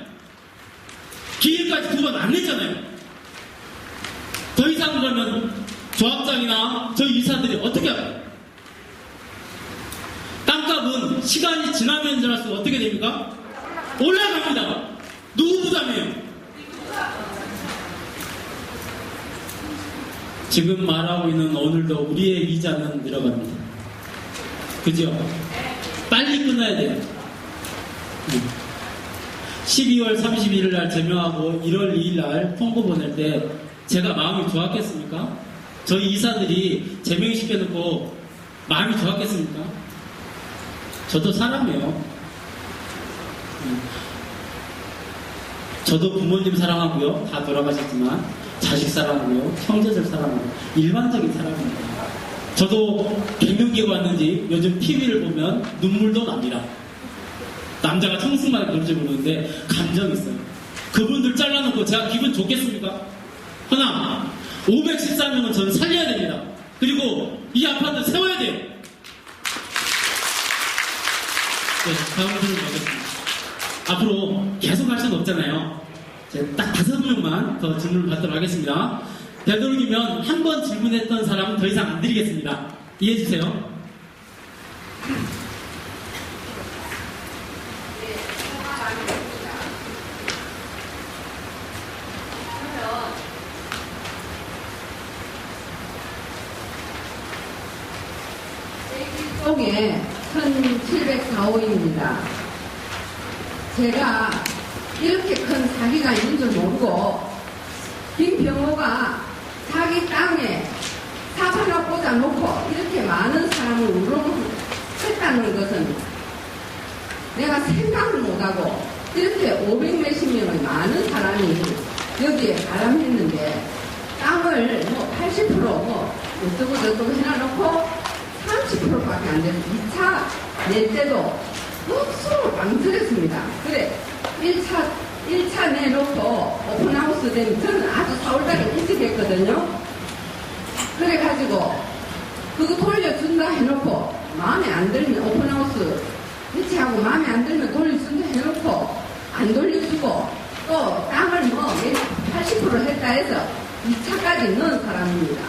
기일까지 2번 안 냈잖아요. 더 이상 그러면 조합장이나 저희 이사들이 어떻게 할까요? 땅값은 시간이 지나면 지날수록 어떻게 됩니까? 올라갑니다. 누구 부담이에요? 지금 말하고 있는 오늘도 우리의 이자는 늘어갑니다. 그죠? 빨리 끝나야 돼요. 12월 31일 날 제명하고 1월 2일 날 통보 보낼 때 제가 마음이 좋았겠습니까? 저희 이사들이 제명시켜놓고 마음이 좋았겠습니까? 저도 사람이에요. 저도 부모님 사랑하고요. 다 돌아가셨지만 자식 사랑하고요. 형제들 사랑하고요. 일반적인 사람입니다. 저도 갱년기가 왔는지 요즘 TV를 보면 눈물도 납니다. 남자가 청승만 그럴지 모르는데 감정이 있어요. 그분들 잘라놓고 제가 기분 좋겠습니까? 하나, 514명은 저는 살려야 됩니다. 그리고 이 아파트 세워야 돼요. 네, 다음 질문 가겠습니다. 앞으로 계속 할 수는 없잖아요. 제가 딱 5명만 더 질문을 받도록 하겠습니다. 되도록이면 한 번 질문했던 사람은 더 이상 안 드리겠습니다. 이해해주세요. 쪽에 1704호입니다. 제가 이렇게 큰 사기가 있는 줄 모르고 김병호가 자기 땅에 사파나 꽂아놓고 이렇게 많은 사람을 우롱했다는 것은 내가 생각을 못하고 이렇게 500몇십 명의 많은 사람이 여기에 가람했는데 땅을 뭐 80% 어쩌고 저쩌고 해놔놓고 30%밖에 안 돼서 2차 낼 때도 억수로 망설였습니다. 그래 1차 내놓고 오픈하우스 되면 저는 아주 4월달에 일찍 했거든요. 그래가지고 그거 돌려준다 해놓고 마음에 안 들면 오픈하우스 일치하고 마음에 안 들면 돌려준다 해놓고 안 돌려주고 또 땅을 뭐 80% 했다 해서 2차까지 넣은 사람입니다.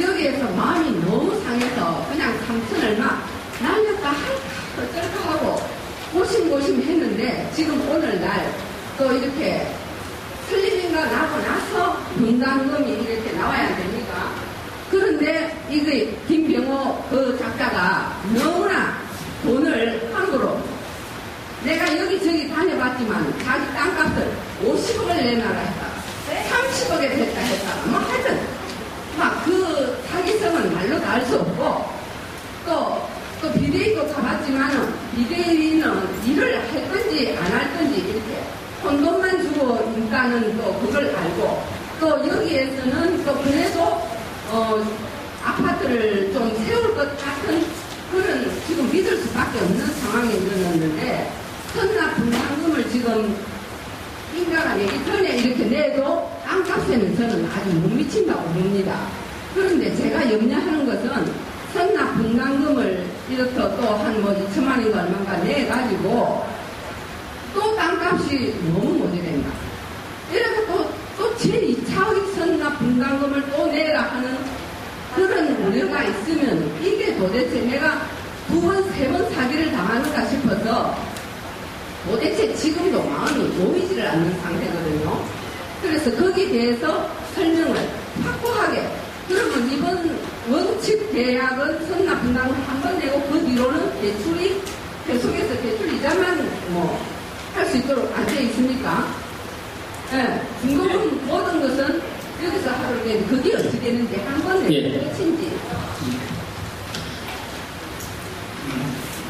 여기에서 마음이 너무 상해서 그냥 3천을 막 날렸다 할까 어쩔까 하고 고심고심 했는데 지금 오늘날 또 이렇게 틀리는가 나고 나서 분담금이 이렇게 나와야 됩니까? 그런데 이게 김병호 그 작가가 너무나 돈을 함부로 내가 여기저기 다녀봤지만 자기 땅값을 50억을 내놔라 했다 30억에 됐다 했다 뭐 하여튼 막 그 사기성은 말로 다 할 수 없고 또 비대위도 가봤지만은 비대위는 일을 할 건지 안 할 건지 이렇게 혼돈만 주고 인가는 또 그걸 알고 또 여기에서는 또 그래도 아파트를 좀 세울 것 같은 그런 지금 믿을 수밖에 없는 상황에 이르렀는데 선납 분담금을 지금 인가가 내기 전에 이렇게 내도 땅값에는 저는 아주 못 미친다고 봅니다. 그런데 제가 염려하는 것은 선납 분담금을 이렇게 또 한 뭐 2천만 원인가 얼마인가 내가지고 또 땅값이 너무 모자란다. 이렇게 또 제2차의 선납 분담금을 또 내라 하는 그런 우려가 있으면 이게 도대체 내가 2번, 3번 사기를 당하는가 싶어서 도대체 지금도 마음이 놓이지를 않는 상태거든요. 그래서 거기에 대해서 설명을 확고하게 그러면 이번 원칙 계약은 선납 분담을 한 번 내고 그 뒤로는 대출이 계속해서 대출 이자만 뭐 할 수 있도록 안 돼 있습니까? 예, 중고금 모든 것은 여기서 하도록 되는데 그게 어떻게 되는지 한 번 내고 끝인지.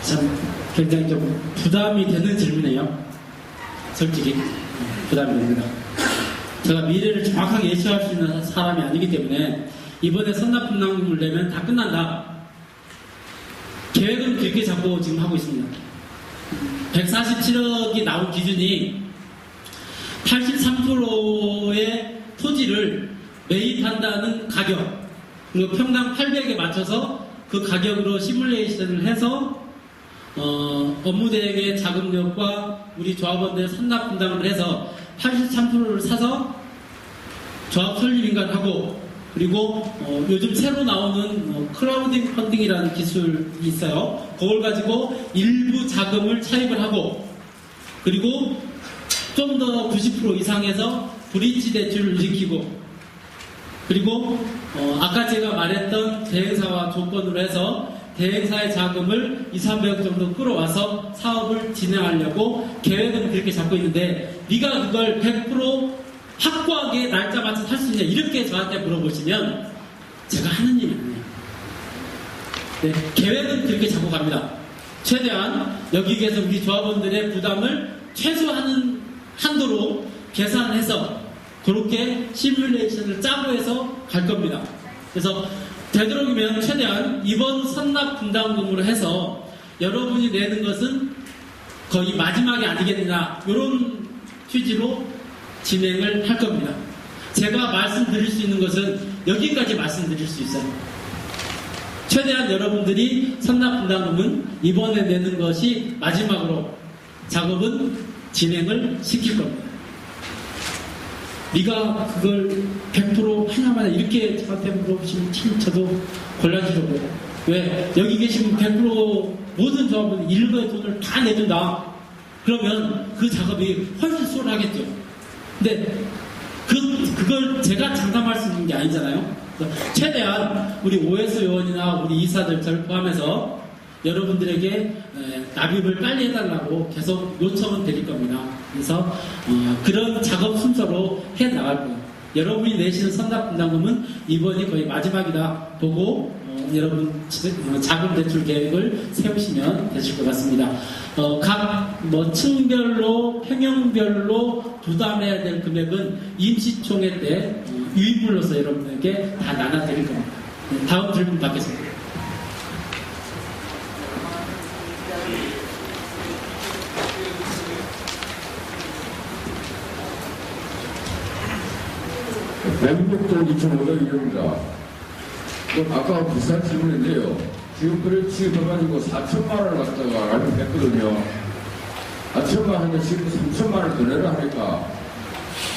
참 굉장히 좀 부담이 되는 질문이에요. 솔직히 부담이 됩니다. 제가 미래를 정확하게 예측할 수 있는 사람이 아니기 때문에 이번에 선납분담금을 내면 다 끝난다. 계획은 그렇게 잡고 지금 하고 있습니다. 147억이 나온 기준이 83%의 토지를 매입한다는 가격 그리고 평당 800에 맞춰서 그 가격으로 시뮬레이션을 해서 업무대행의 자금력과 우리 조합원들 선납분담을 해서 83%를 사서 조합 설립인간하고 그리고 요즘 새로 나오는 크라우딩 펀딩이라는 기술이 있어요. 그걸 가지고 일부 자금을 차입을 하고 그리고 좀 더 90% 이상에서 브릿지 대출을 일으키고 그리고 아까 제가 말했던 대행사와 조건으로 해서 대행사의 자금을 200~300억 정도 끌어와서 사업을 진행하려고 계획은 그렇게 잡고 있는데 네가 그걸 100% 확고하게 날짜 맞춰서 할 수 있냐 이렇게 저한테 물어보시면 제가 하는 일이 아니에요. 네, 계획은 그렇게 잡고 갑니다. 최대한 여기에서 우리 조합원들의 부담을 최소화하는 한도로 계산해서 그렇게 시뮬레이션을 짜고 해서 갈 겁니다. 그래서 되도록이면 최대한 이번 선납 분담금으로 해서 여러분이 내는 것은 거의 마지막이 아니겠느냐 이런 취지로 진행을 할 겁니다. 제가 말씀드릴 수 있는 것은 여기까지 말씀드릴 수 있어요. 최대한 여러분들이 선납 분담금은 이번에 내는 것이 마지막으로 작업은 진행을 시킬 겁니다. 네가 그걸 100% 하나마나 이렇게 저한테 물어보시면 참 저도 곤란스러워요. 왜? 여기 계신 100% 모든 조합은 일부의 돈을 다 내준다. 그러면 그 작업이 훨씬 수월하겠죠. 근데 그걸 제가 장담할 수 있는 게 아니잖아요. 그래서 최대한 우리 OS 요원이나 우리 이사들 저를 포함해서 여러분들에게 납입을 빨리 해달라고 계속 요청은 드릴 겁니다. 그래서 그런 작업 순서로 해 나갈 거예요. 여러분이 내시는 선납 분담금은 이번이 거의 마지막이다 보고 여러분 자금 대출 계획을 세우시면 되실 것 같습니다. 각 층별로 평형별로 부담해야 될 금액은 임시총회 때 유인물로서 여러분에게 다 나눠드릴 겁니다. 다음 질문 받겠습니다. 대국도 2,500억입니다. 아까 비슷한 질문인데요. 지금 그래 취급해가지고 4천만 원을 갖다가 발표했거든요. 4천만 원 하는데 지금 3천만 원 더 내라 하니까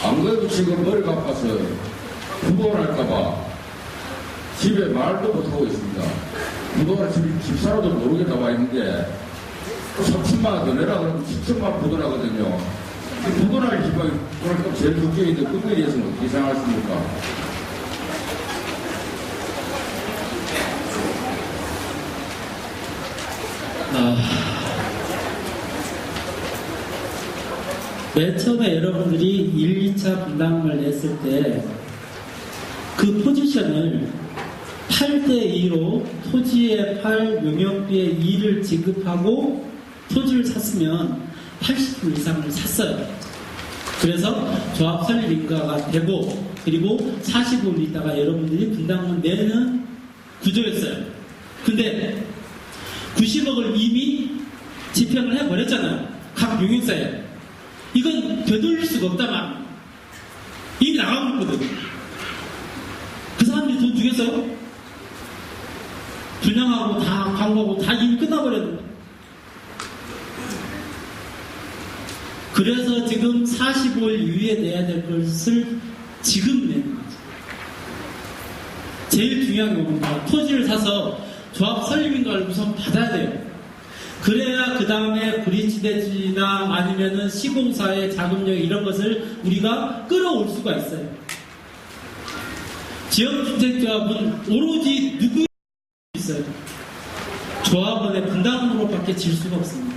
안 그래도 지금 머리가 아파서 부도가 날까봐 집에 말도 못하고 있습니다. 부도가 지금 집사람도 모르게 나와 있는데 3천만 원 더 내라 그러면 10천만 원 부도나거든요. 부도날 기반이 그러니까 제일 두께 있는데 끝에 대해서는 어떻게 생각하십니까? 맨 처음에 여러분들이 1, 2차 분담금을 냈을 때 그 포지션을 8대2로 토지의 8, 용역비의 2를 지급하고 토지를 샀으면 80% 이상을 샀어요. 그래서 조합 설립 인가가 되고 그리고 45일 있다가 여러분들이 분담금 내는 구조였어요. 근데 90억을 이미 집행을 해버렸잖아요. 각 용역사에. 이건 되돌릴 수가 없다만 이미 나가고 있거든. 그 사람들이 돈 주겠어요? 분양하고 다 광고하고 다 이미 끝나버렸는데. 그래서 지금 45일 이후에 내야 될 것을 지금 내는 거죠. 제일 중요한 게 뭡니까? 토지를 사서 조합 설립인가를 우선 받아야 돼요. 그래야 그 다음에 브릿지 대출이나 아니면은 시공사의 자금력 이런 것을 우리가 끌어올 수가 있어요. 지역주택조합은 오로지 누구 있어요? 조합원의 분담금으로밖에 질 수가 없습니다.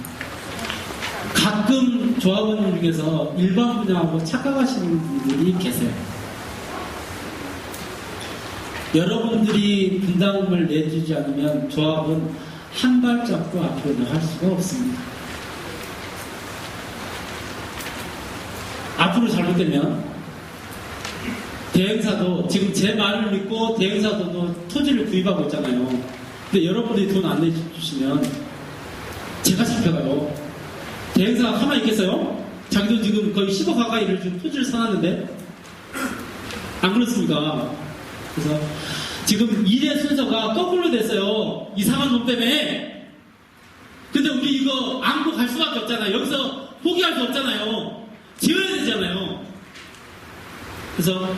가끔 조합원 중에서 일반 분양하고 착각하시는 분들이 계세요. 여러분들이 분담금을 내주지 않으면 조합은 한 발짝도 앞으로 나갈 수가 없습니다. 앞으로 잘못되면 대행사도 지금 제 말을 믿고 대행사도 토지를 구입하고 있잖아요. 근데 여러분들이 돈 안 내주시면 제가 잡혀가요. 대행사가 가만히 있겠어요? 자기도 지금 거의 10억 가까이를 지금 토지를 사놨는데 안 그렇습니까? 그래서 지금 일의 순서가 거꾸로 됐어요. 이상한 놈 때문에. 근데 우리 이거 안고 갈 수밖에 없잖아요. 여기서 포기할 수 없잖아요. 지어야 되잖아요. 그래서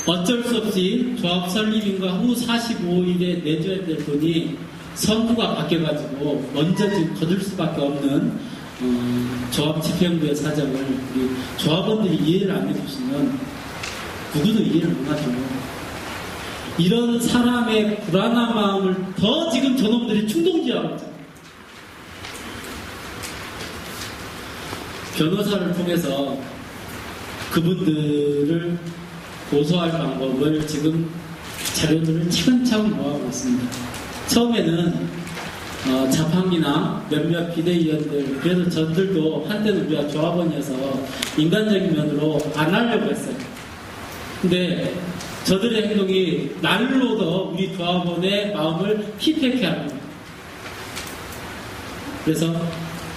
어쩔 수 없이 조합 설립인가 후 45일에 내줘야 될 돈이 선두가 바뀌어가지고 먼저 지금 거둘 수밖에 없는 조합 집행부의 사정을 우리 조합원들이 이해를 안 해주시면 누구도 이해를 못하죠. 이런 사람의 불안한 마음을 더 지금 저놈들이 충동지하고 있죠. 변호사를 통해서 그분들을 고소할 방법을 지금 자료들을 차근차근 모아가고 있습니다. 처음에는 자판기나 몇몇 비대위원들, 그래도 저들도 한때는 우리가 조합원이어서 인간적인 면으로 안 하려고 했어요. 근데 저들의 행동이 날로 더 우리 조합원의 마음을 피폐케 합니다. 그래서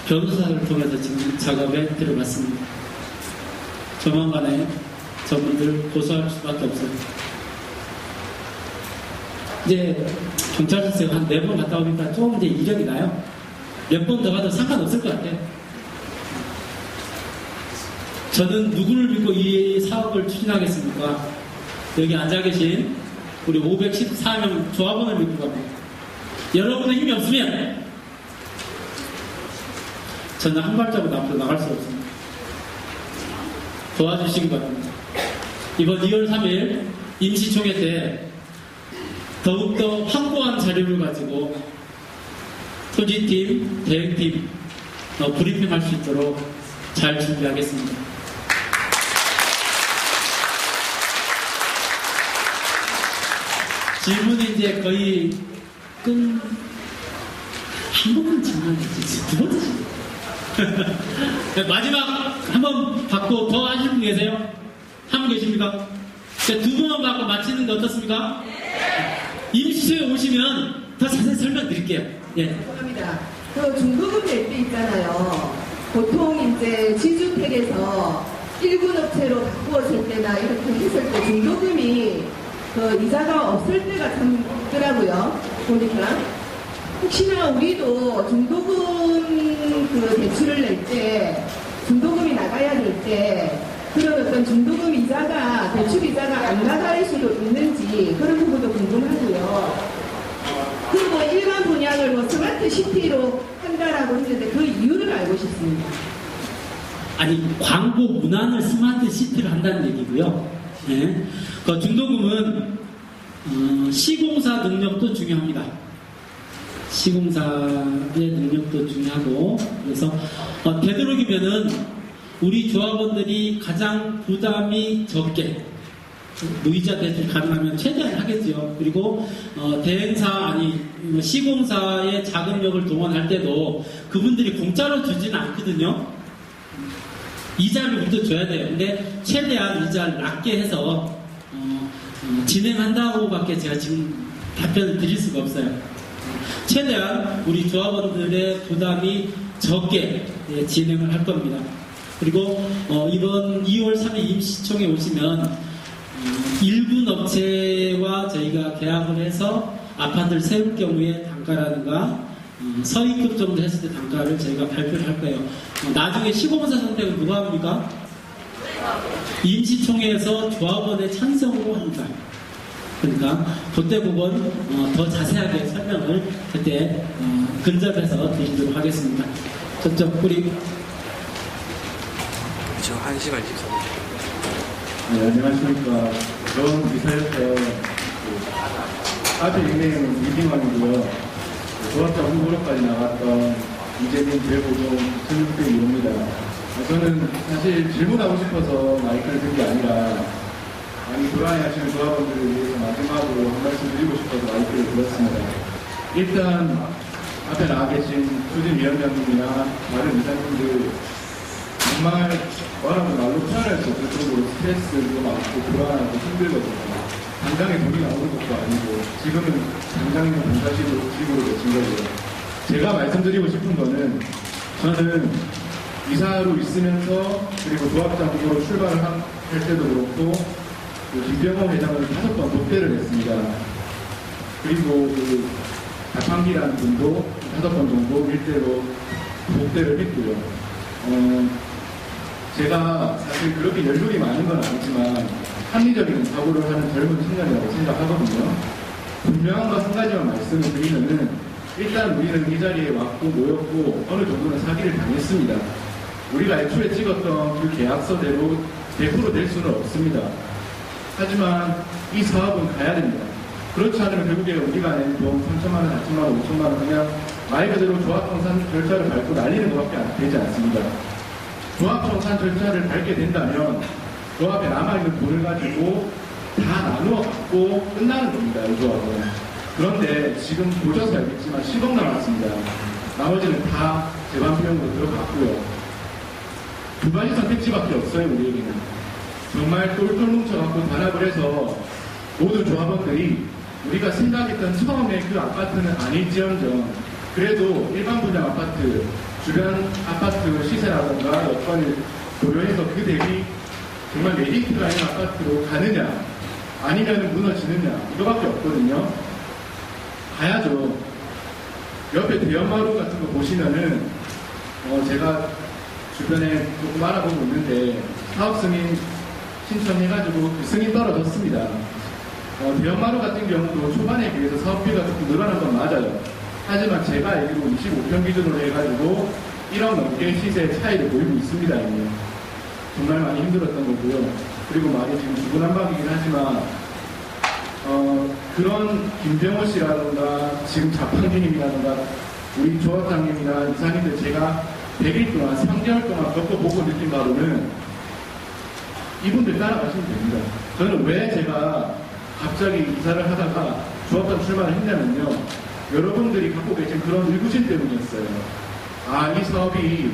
변호사를 통해서 지금 작업에 들어갔습니다. 조만간에 저분들 고소할 수밖에 없어요. 이제 경찰서에 한 4번 갔다 오니까 조금 이제 이력이 나요. 몇 번 더 가도 상관없을 것 같아요. 저는 누구를 믿고 이 사업을 추진하겠습니까? 여기 앉아 계신 우리 514명 조합원을 믿고 갑니다. 여러분의 힘이 없으면 저는 한 발자국 앞으로 나갈 수 없습니다. 도와주시기 바랍니다. 이번 2월 3일 임시총회 때 더욱더 확고한 자료를 가지고 소지팀, 대행팀 브리핑할 수 있도록 잘 준비하겠습니다. 질문이 이제 거의 한 번만 질문했지, 두 번째 질문. 마지막 한 번 받고 더 하실 분 계세요? 한 분 계십니까? 두 분만 받고 마치는 게 어떻습니까? 임시소에 오시면 더 자세히 설명드릴게요. 예. 죄송합니다. 그 중도금 낼 때 있잖아요. 보통 이제 지주택에서 1군 업체로 바꾸었을 때나 이렇게 했을 때 중도금이 그 이자가 없을 때가 참 있더라고요. 보니까. 혹시나 우리도 중도금 그 대출을 낼 때, 중도금이 나가야 될 때, 그런 어떤 중도금 이자가, 대출 이자가 안 나갈 수도 있는지, 그런 부분도 궁금하고요. 그리고 일반 분양을 뭐 스마트 시티로 한다라고 했는데 그 이유를 알고 싶습니다. 아니, 광고 문안을 스마트 시티로 한다는 얘기고요. 네. 그 중도금은 시공사 능력도 중요합니다. 시공사의 능력도 중요하고, 그래서 되도록이면은 우리 조합원들이 가장 부담이 적게 무이자 대출 가능하면 최대한 하겠죠. 그리고 대행사 시공사의 자금력을 동원할 때도 그분들이 공짜로 주지는 않거든요. 이자를 우리도 줘야 돼요. 근데 최대한 이자를 낮게 해서 진행한다고밖에 제가 지금 답변을 드릴 수가 없어요. 최대한 우리 조합원들의 부담이 적게 진행을 할 겁니다. 그리고 이번 2월 3일 임시총회 오시면 1군 업체와 저희가 계약을 해서 아파트를 세울 경우에 단가라든가 서위급 정도 했을 때 단가를 저희가 발표를 할 거예요. 나중에 시공사 선택은 누가 합니까? 임시총회에서 조합원의 찬성으로 합니다. 그러니까 그때 그건 더 자세하게 설명을 그때 근접해서 드리도록 하겠습니다. 저쪽 우리 저 1시간 24분. 네, 안녕하십니까. 전 미사였어요. 아주 닉네임은 이기만이고요. 조합자 후보로까지 나갔던 이재민 대보종 승용대입니다. 저는 사실 질문하고 싶어서 마이크를 든 게 아니라 많이 불안해하시는 조합원들을 위해서 마지막으로 한 말씀 드리고 싶어서 마이크를 들었습니다. 일단 앞에 나와 계신 추진위원장님이나 다른 이사님들 정말 말로 표현할 수 없을 정도로 스트레스도 많고 불안하고 힘들거든요. 당장에 돈이 나오는 것도 아니고 지금은 당장에 봉사식으로 내신 거고요. 제가 말씀드리고 싶은 거는 저는 이사로 있으면서 그리고 조합자 후보로 출발을 할 때도 그렇고 김병호 회장을 5번 독대를 했습니다. 그리고 그 자판기라는 분도 5번 정도 일대로 독대를 했고요. 제가 사실 그렇게 연륜이 많은 건 아니지만 합리적인 사고를 하는 젊은 청년이라고 생각하거든요. 분명한 거 한 가지만 말씀을 드리면은 일단 우리는 이 자리에 왔고 모였고 어느 정도는 사기를 당했습니다. 우리가 애초에 찍었던 그 계약서대로 100% 될 수는 없습니다. 하지만 이 사업은 가야 됩니다. 그렇지 않으면 결국에 우리가 낸 돈 3천만 원, 4천만 원, 5천만 원 그냥 말 그대로 조합청산 절차를 밟고 날리는 것밖에 되지 않습니다. 조합청산 절차를 밟게 된다면 조합에 남아있는 돈을 가지고 다 나누어 갖고 끝나는 겁니다. 이 조합은. 그런데 지금 보셔서 알겠지만 10억 남았습니다. 나머지는 다 재반 비용으로 들어갔고요. 두 가지 선택지밖에 없어요. 우리에게는. 정말 똘똘 뭉쳐갖고 단합을 해서 모든 조합원들이 우리가 생각했던 처음에 그 아파트는 아닐지언정 그래도 일반 분양 아파트, 주변 아파트 시세라든가 여건을 고려해서 그 대비 정말 메리트가 있는 아파트로 가느냐 아니면 무너지느냐 이거밖에 없거든요. 가야죠. 옆에 대형마루 같은 거 보시면은 제가 주변에 조금 알아보고 있는데 사업 승인 신청해가지고 그 승인 떨어졌습니다. 대형마루 같은 경우도 초반에 비해서 사업비가 조금 늘어난 건 맞아요. 하지만 제가 알기로 25평 기준으로 해가지고 1억 넘게 시세 차이를 보이고 있습니다. 이미. 정말 많이 힘들었던 거고요. 그리고 많이 지금 주구난방이긴 하지만 그런 김병호 씨라든가 지금 자판기님이라든가 우리 조합장님이나 이사님들 제가 100일 동안 3개월 동안 겪어보고 느낀 바로는 이분들 따라가시면 됩니다. 저는 왜 제가 갑자기 이사를 하다가 조합장 출마를 했냐면요. 여러분들이 갖고 계신 그런 의구심 때문이었어요. 아, 이 사업이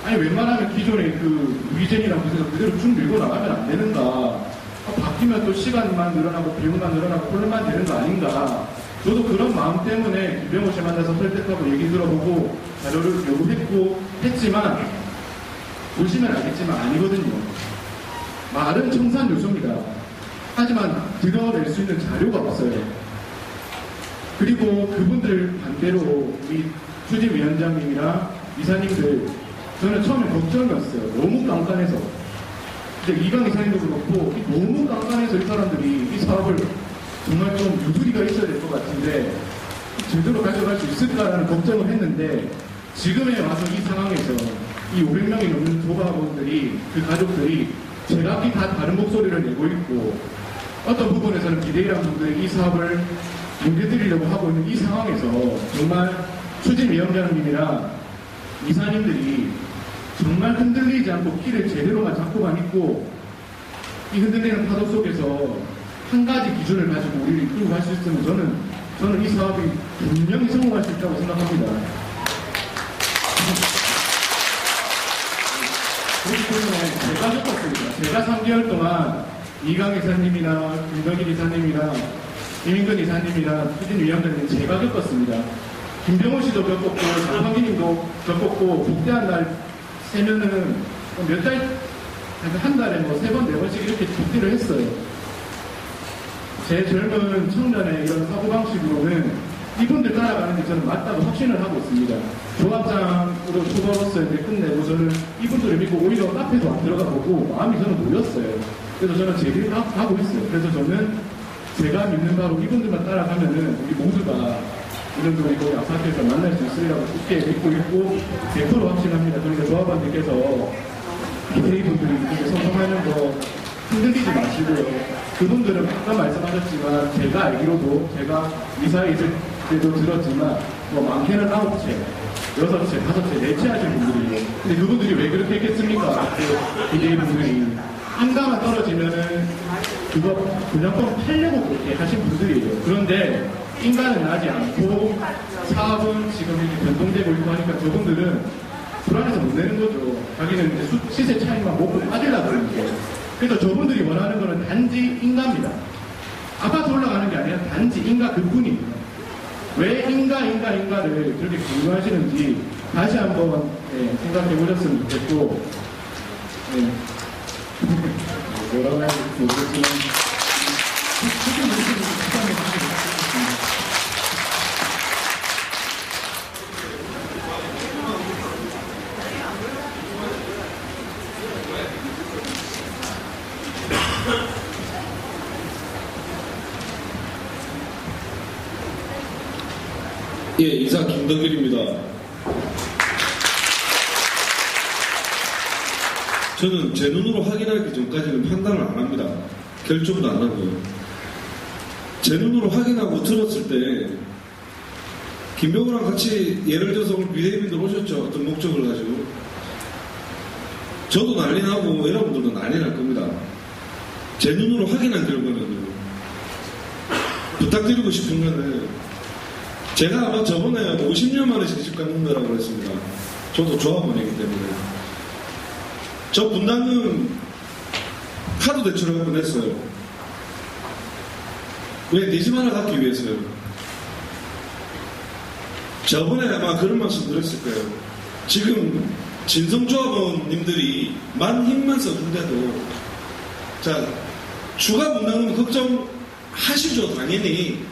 아니 웬만하면 기존의 그 위젠이랑 그대로 쭉 밀고 나가면 안 되는가. 바뀌면 또 시간만 늘어나고 비용만 늘어나고 혼란만 되는 거 아닌가. 저도 그런 마음 때문에 김병호 씨 만나서 설득하고 얘기 들어보고 자료를 요구했고 했지만 보시면 알겠지만 아니거든요. 말은 청산 요소입니다. 하지만 드러낼 수 있는 자료가 없어요. 그리고 그분들 반대로 우리 추진위원장님이랑 이사님들 저는 처음에 걱정이었어요. 너무 깐깐해서. 근데 이강 이사님도 그렇고 너무 깐깐해서 이 사람들이 이 사업을 정말 좀 유두리가 있어야 될 것 같은데 제대로 가져갈 수 있을까라는 걱정을 했는데 지금에 와서 이 상황에서 이 500명이 넘는 조합원들이 그 가족들이 제각기 다 다른 목소리를 내고 있고 어떤 부분에서는 비대위랑 분들이 이 사업을 연계드리려고 하고 있는 이 상황에서 정말 추진위원장님이랑 이사님들이 정말 흔들리지 않고 키를 제대로만 잡고만 있고 이 흔들리는 파도 속에서 한 가지 기준을 가지고 우리를 이끌고 갈 수 있으면 저는 이 사업이 분명히 성공할 수 있다고 생각합니다. 그렇기 때문에 제가 겪었습니다. 제가 3개월 동안 이강 이사님이나 김덕일 이사님이나 이민근 이사님이나 추진위원장님 제가 겪었습니다. 김병호 씨도 겪었고 장성기님도 겪었고 복대한 날 세면은 몇 달, 한 달에 뭐 3번, 4번씩 이렇게 복대를 했어요. 제 젊은 청년의 이런 사고방식으로는 이분들 따라가는 게 저는 맞다고 확신을 하고 있습니다. 조합장으로 초보로서인데 끝내고 저는 이분들을 믿고 오히려 카페도 안 들어가 보고 마음이 저는 놓였어요. 그래서 저는 제 길을 가고 있어요. 그래서 저는 제가 믿는 바로 이분들만 따라가면은 우리 모두가 이런 분이 거기 아파트에서 만날 수 있으리라고 굳게 믿고 있고 100% 확신합니다. 그러니까 조합원들께서 기대이분들이 이렇게 성공하는 거 흔들리지 마시고요. 그분들은 아까 말씀하셨지만 제가 알기로도 제가 이사에 있을 때도 들었지만 뭐 많게는 9채, 6채, 5채, 4채 하신 분들이에요. 근데 그분들이 왜 그렇게 했겠습니까? 그 기대이분들이 한가만 떨어지면은 그거 분양권 팔려고 그렇게 하신 분들이에요. 그런데 인간은 나지 않고 사업은 지금 이렇게 변동되고 있고 하니까 저분들은 불안해서 못 내는 거죠. 자기는 이제 시세 차이만 먹고 빠지려고 그러는 거예요. 그래서 저분들이 원하는 거는 단지 인가입니다. 아파트 올라가는 게 아니라 단지 인가 그뿐입니다. 왜 인가를 그렇게 강조하시는지 다시 한번 생각해 보셨으면 좋겠고 뭐라고 해야 될지 모르겠지만 예, 이사 김덕길입니다. 저는 제 눈으로 확인하기 전까지는 판단을 안 합니다. 결정도 안 하고요. 제 눈으로 확인하고 들었을 때 김병호랑 같이 예를 들어서 오늘 비대위원들 오셨죠. 어떤 목적을 가지고. 저도 난리 나고 여러분들도 난리 날 겁니다. 제 눈으로 확인한 결과는요. 부탁드리고 싶은 거는 제가 아마 저번에 50년 만에 시집 갖는다라고 그랬습니다. 저도 조합원이기 때문에. 저 분당은 카드 대출을 한번 했어요. 왜? 내 집 하나 갖기 위해서요. 저번에 아마 그런 말씀 드렸을 거예요. 지금 진성조합원님들이 만 힘만 써준대도 자, 추가 분담금 걱정하시죠. 당연히.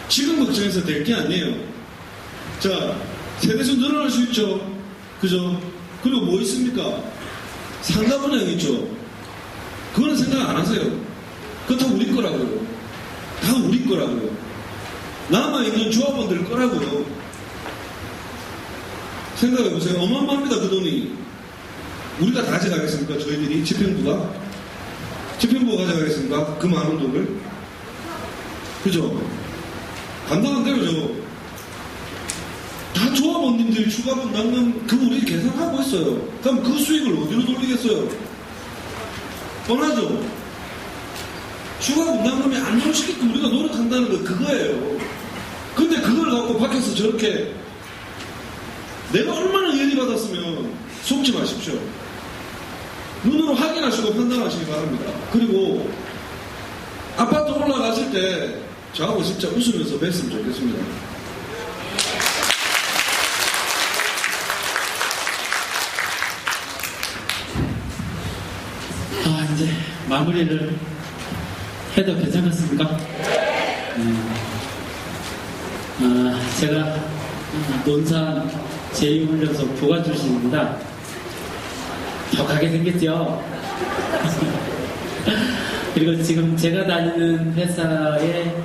지금 걱정해서 될 게 아니에요. 자, 세대수 늘어날 수 있죠. 그죠? 그리고 뭐 있습니까? 상가 분양 있죠. 그거는 생각 안 하세요. 그거 다 우리 거라고요. 다 우리 거라고요. 남아있는 조합원들 거라고요. 생각해보세요. 어마어마합니다. 그 돈이. 우리가 다 가져가겠습니까? 저희들이 집행부가? 집행부가 가져가겠습니까? 그 많은 돈을? 그죠? 감당 안 되죠. 다 조합원님들이 추가 분담금 그 우리 계산하고 있어요. 그럼 그 수익을 어디로 돌리겠어요? 뻔하죠? 추가 분담금이 안 나오시게끔 우리가 노력한다는 거 그거예요. 근데 그걸 갖고 밖에서 저렇게 내가 얼마나 예의 받았으면 속지 마십시오. 눈으로 확인하시고 판단하시기 바랍니다. 그리고 아파트 올라가실 때 저하고 진짜 웃으면서 뵀으면 좋겠습니다. 이제 마무리를 해도 괜찮겠습니까? 제가 논산 제2훈련소 부관 출신입니다. 격하게 생겼죠? 그리고 지금 제가 다니는 회사에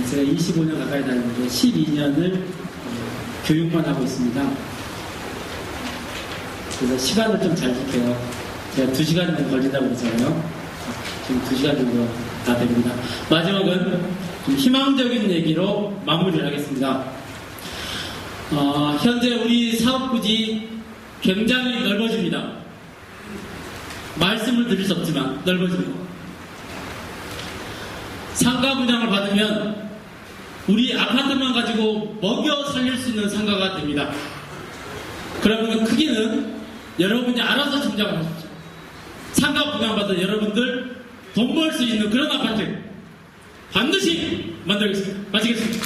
제가 25년 가까이 다니는데 12년을 교육만 하고 있습니다. 그래서 시간을 좀 잘 지켜요. 제가 2시간 정도 걸린다고 그러잖아요. 지금 2시간 정도 다 됩니다. 마지막은 좀 희망적인 얘기로 마무리를 하겠습니다. 현재 우리 사업부지 굉장히 넓어집니다. 말씀을 드릴 수 없지만 넓어집니다. 상가 분양을 받으면 우리 아파트만 가지고 먹여 살릴 수 있는 상가가 됩니다. 그러면 크기는 여러분이 알아서 짐작을 하십시오. 상가 분양받은 여러분들 돈 벌 수 있는 그런 아파트 반드시 만들겠습니다. 마치겠습니다.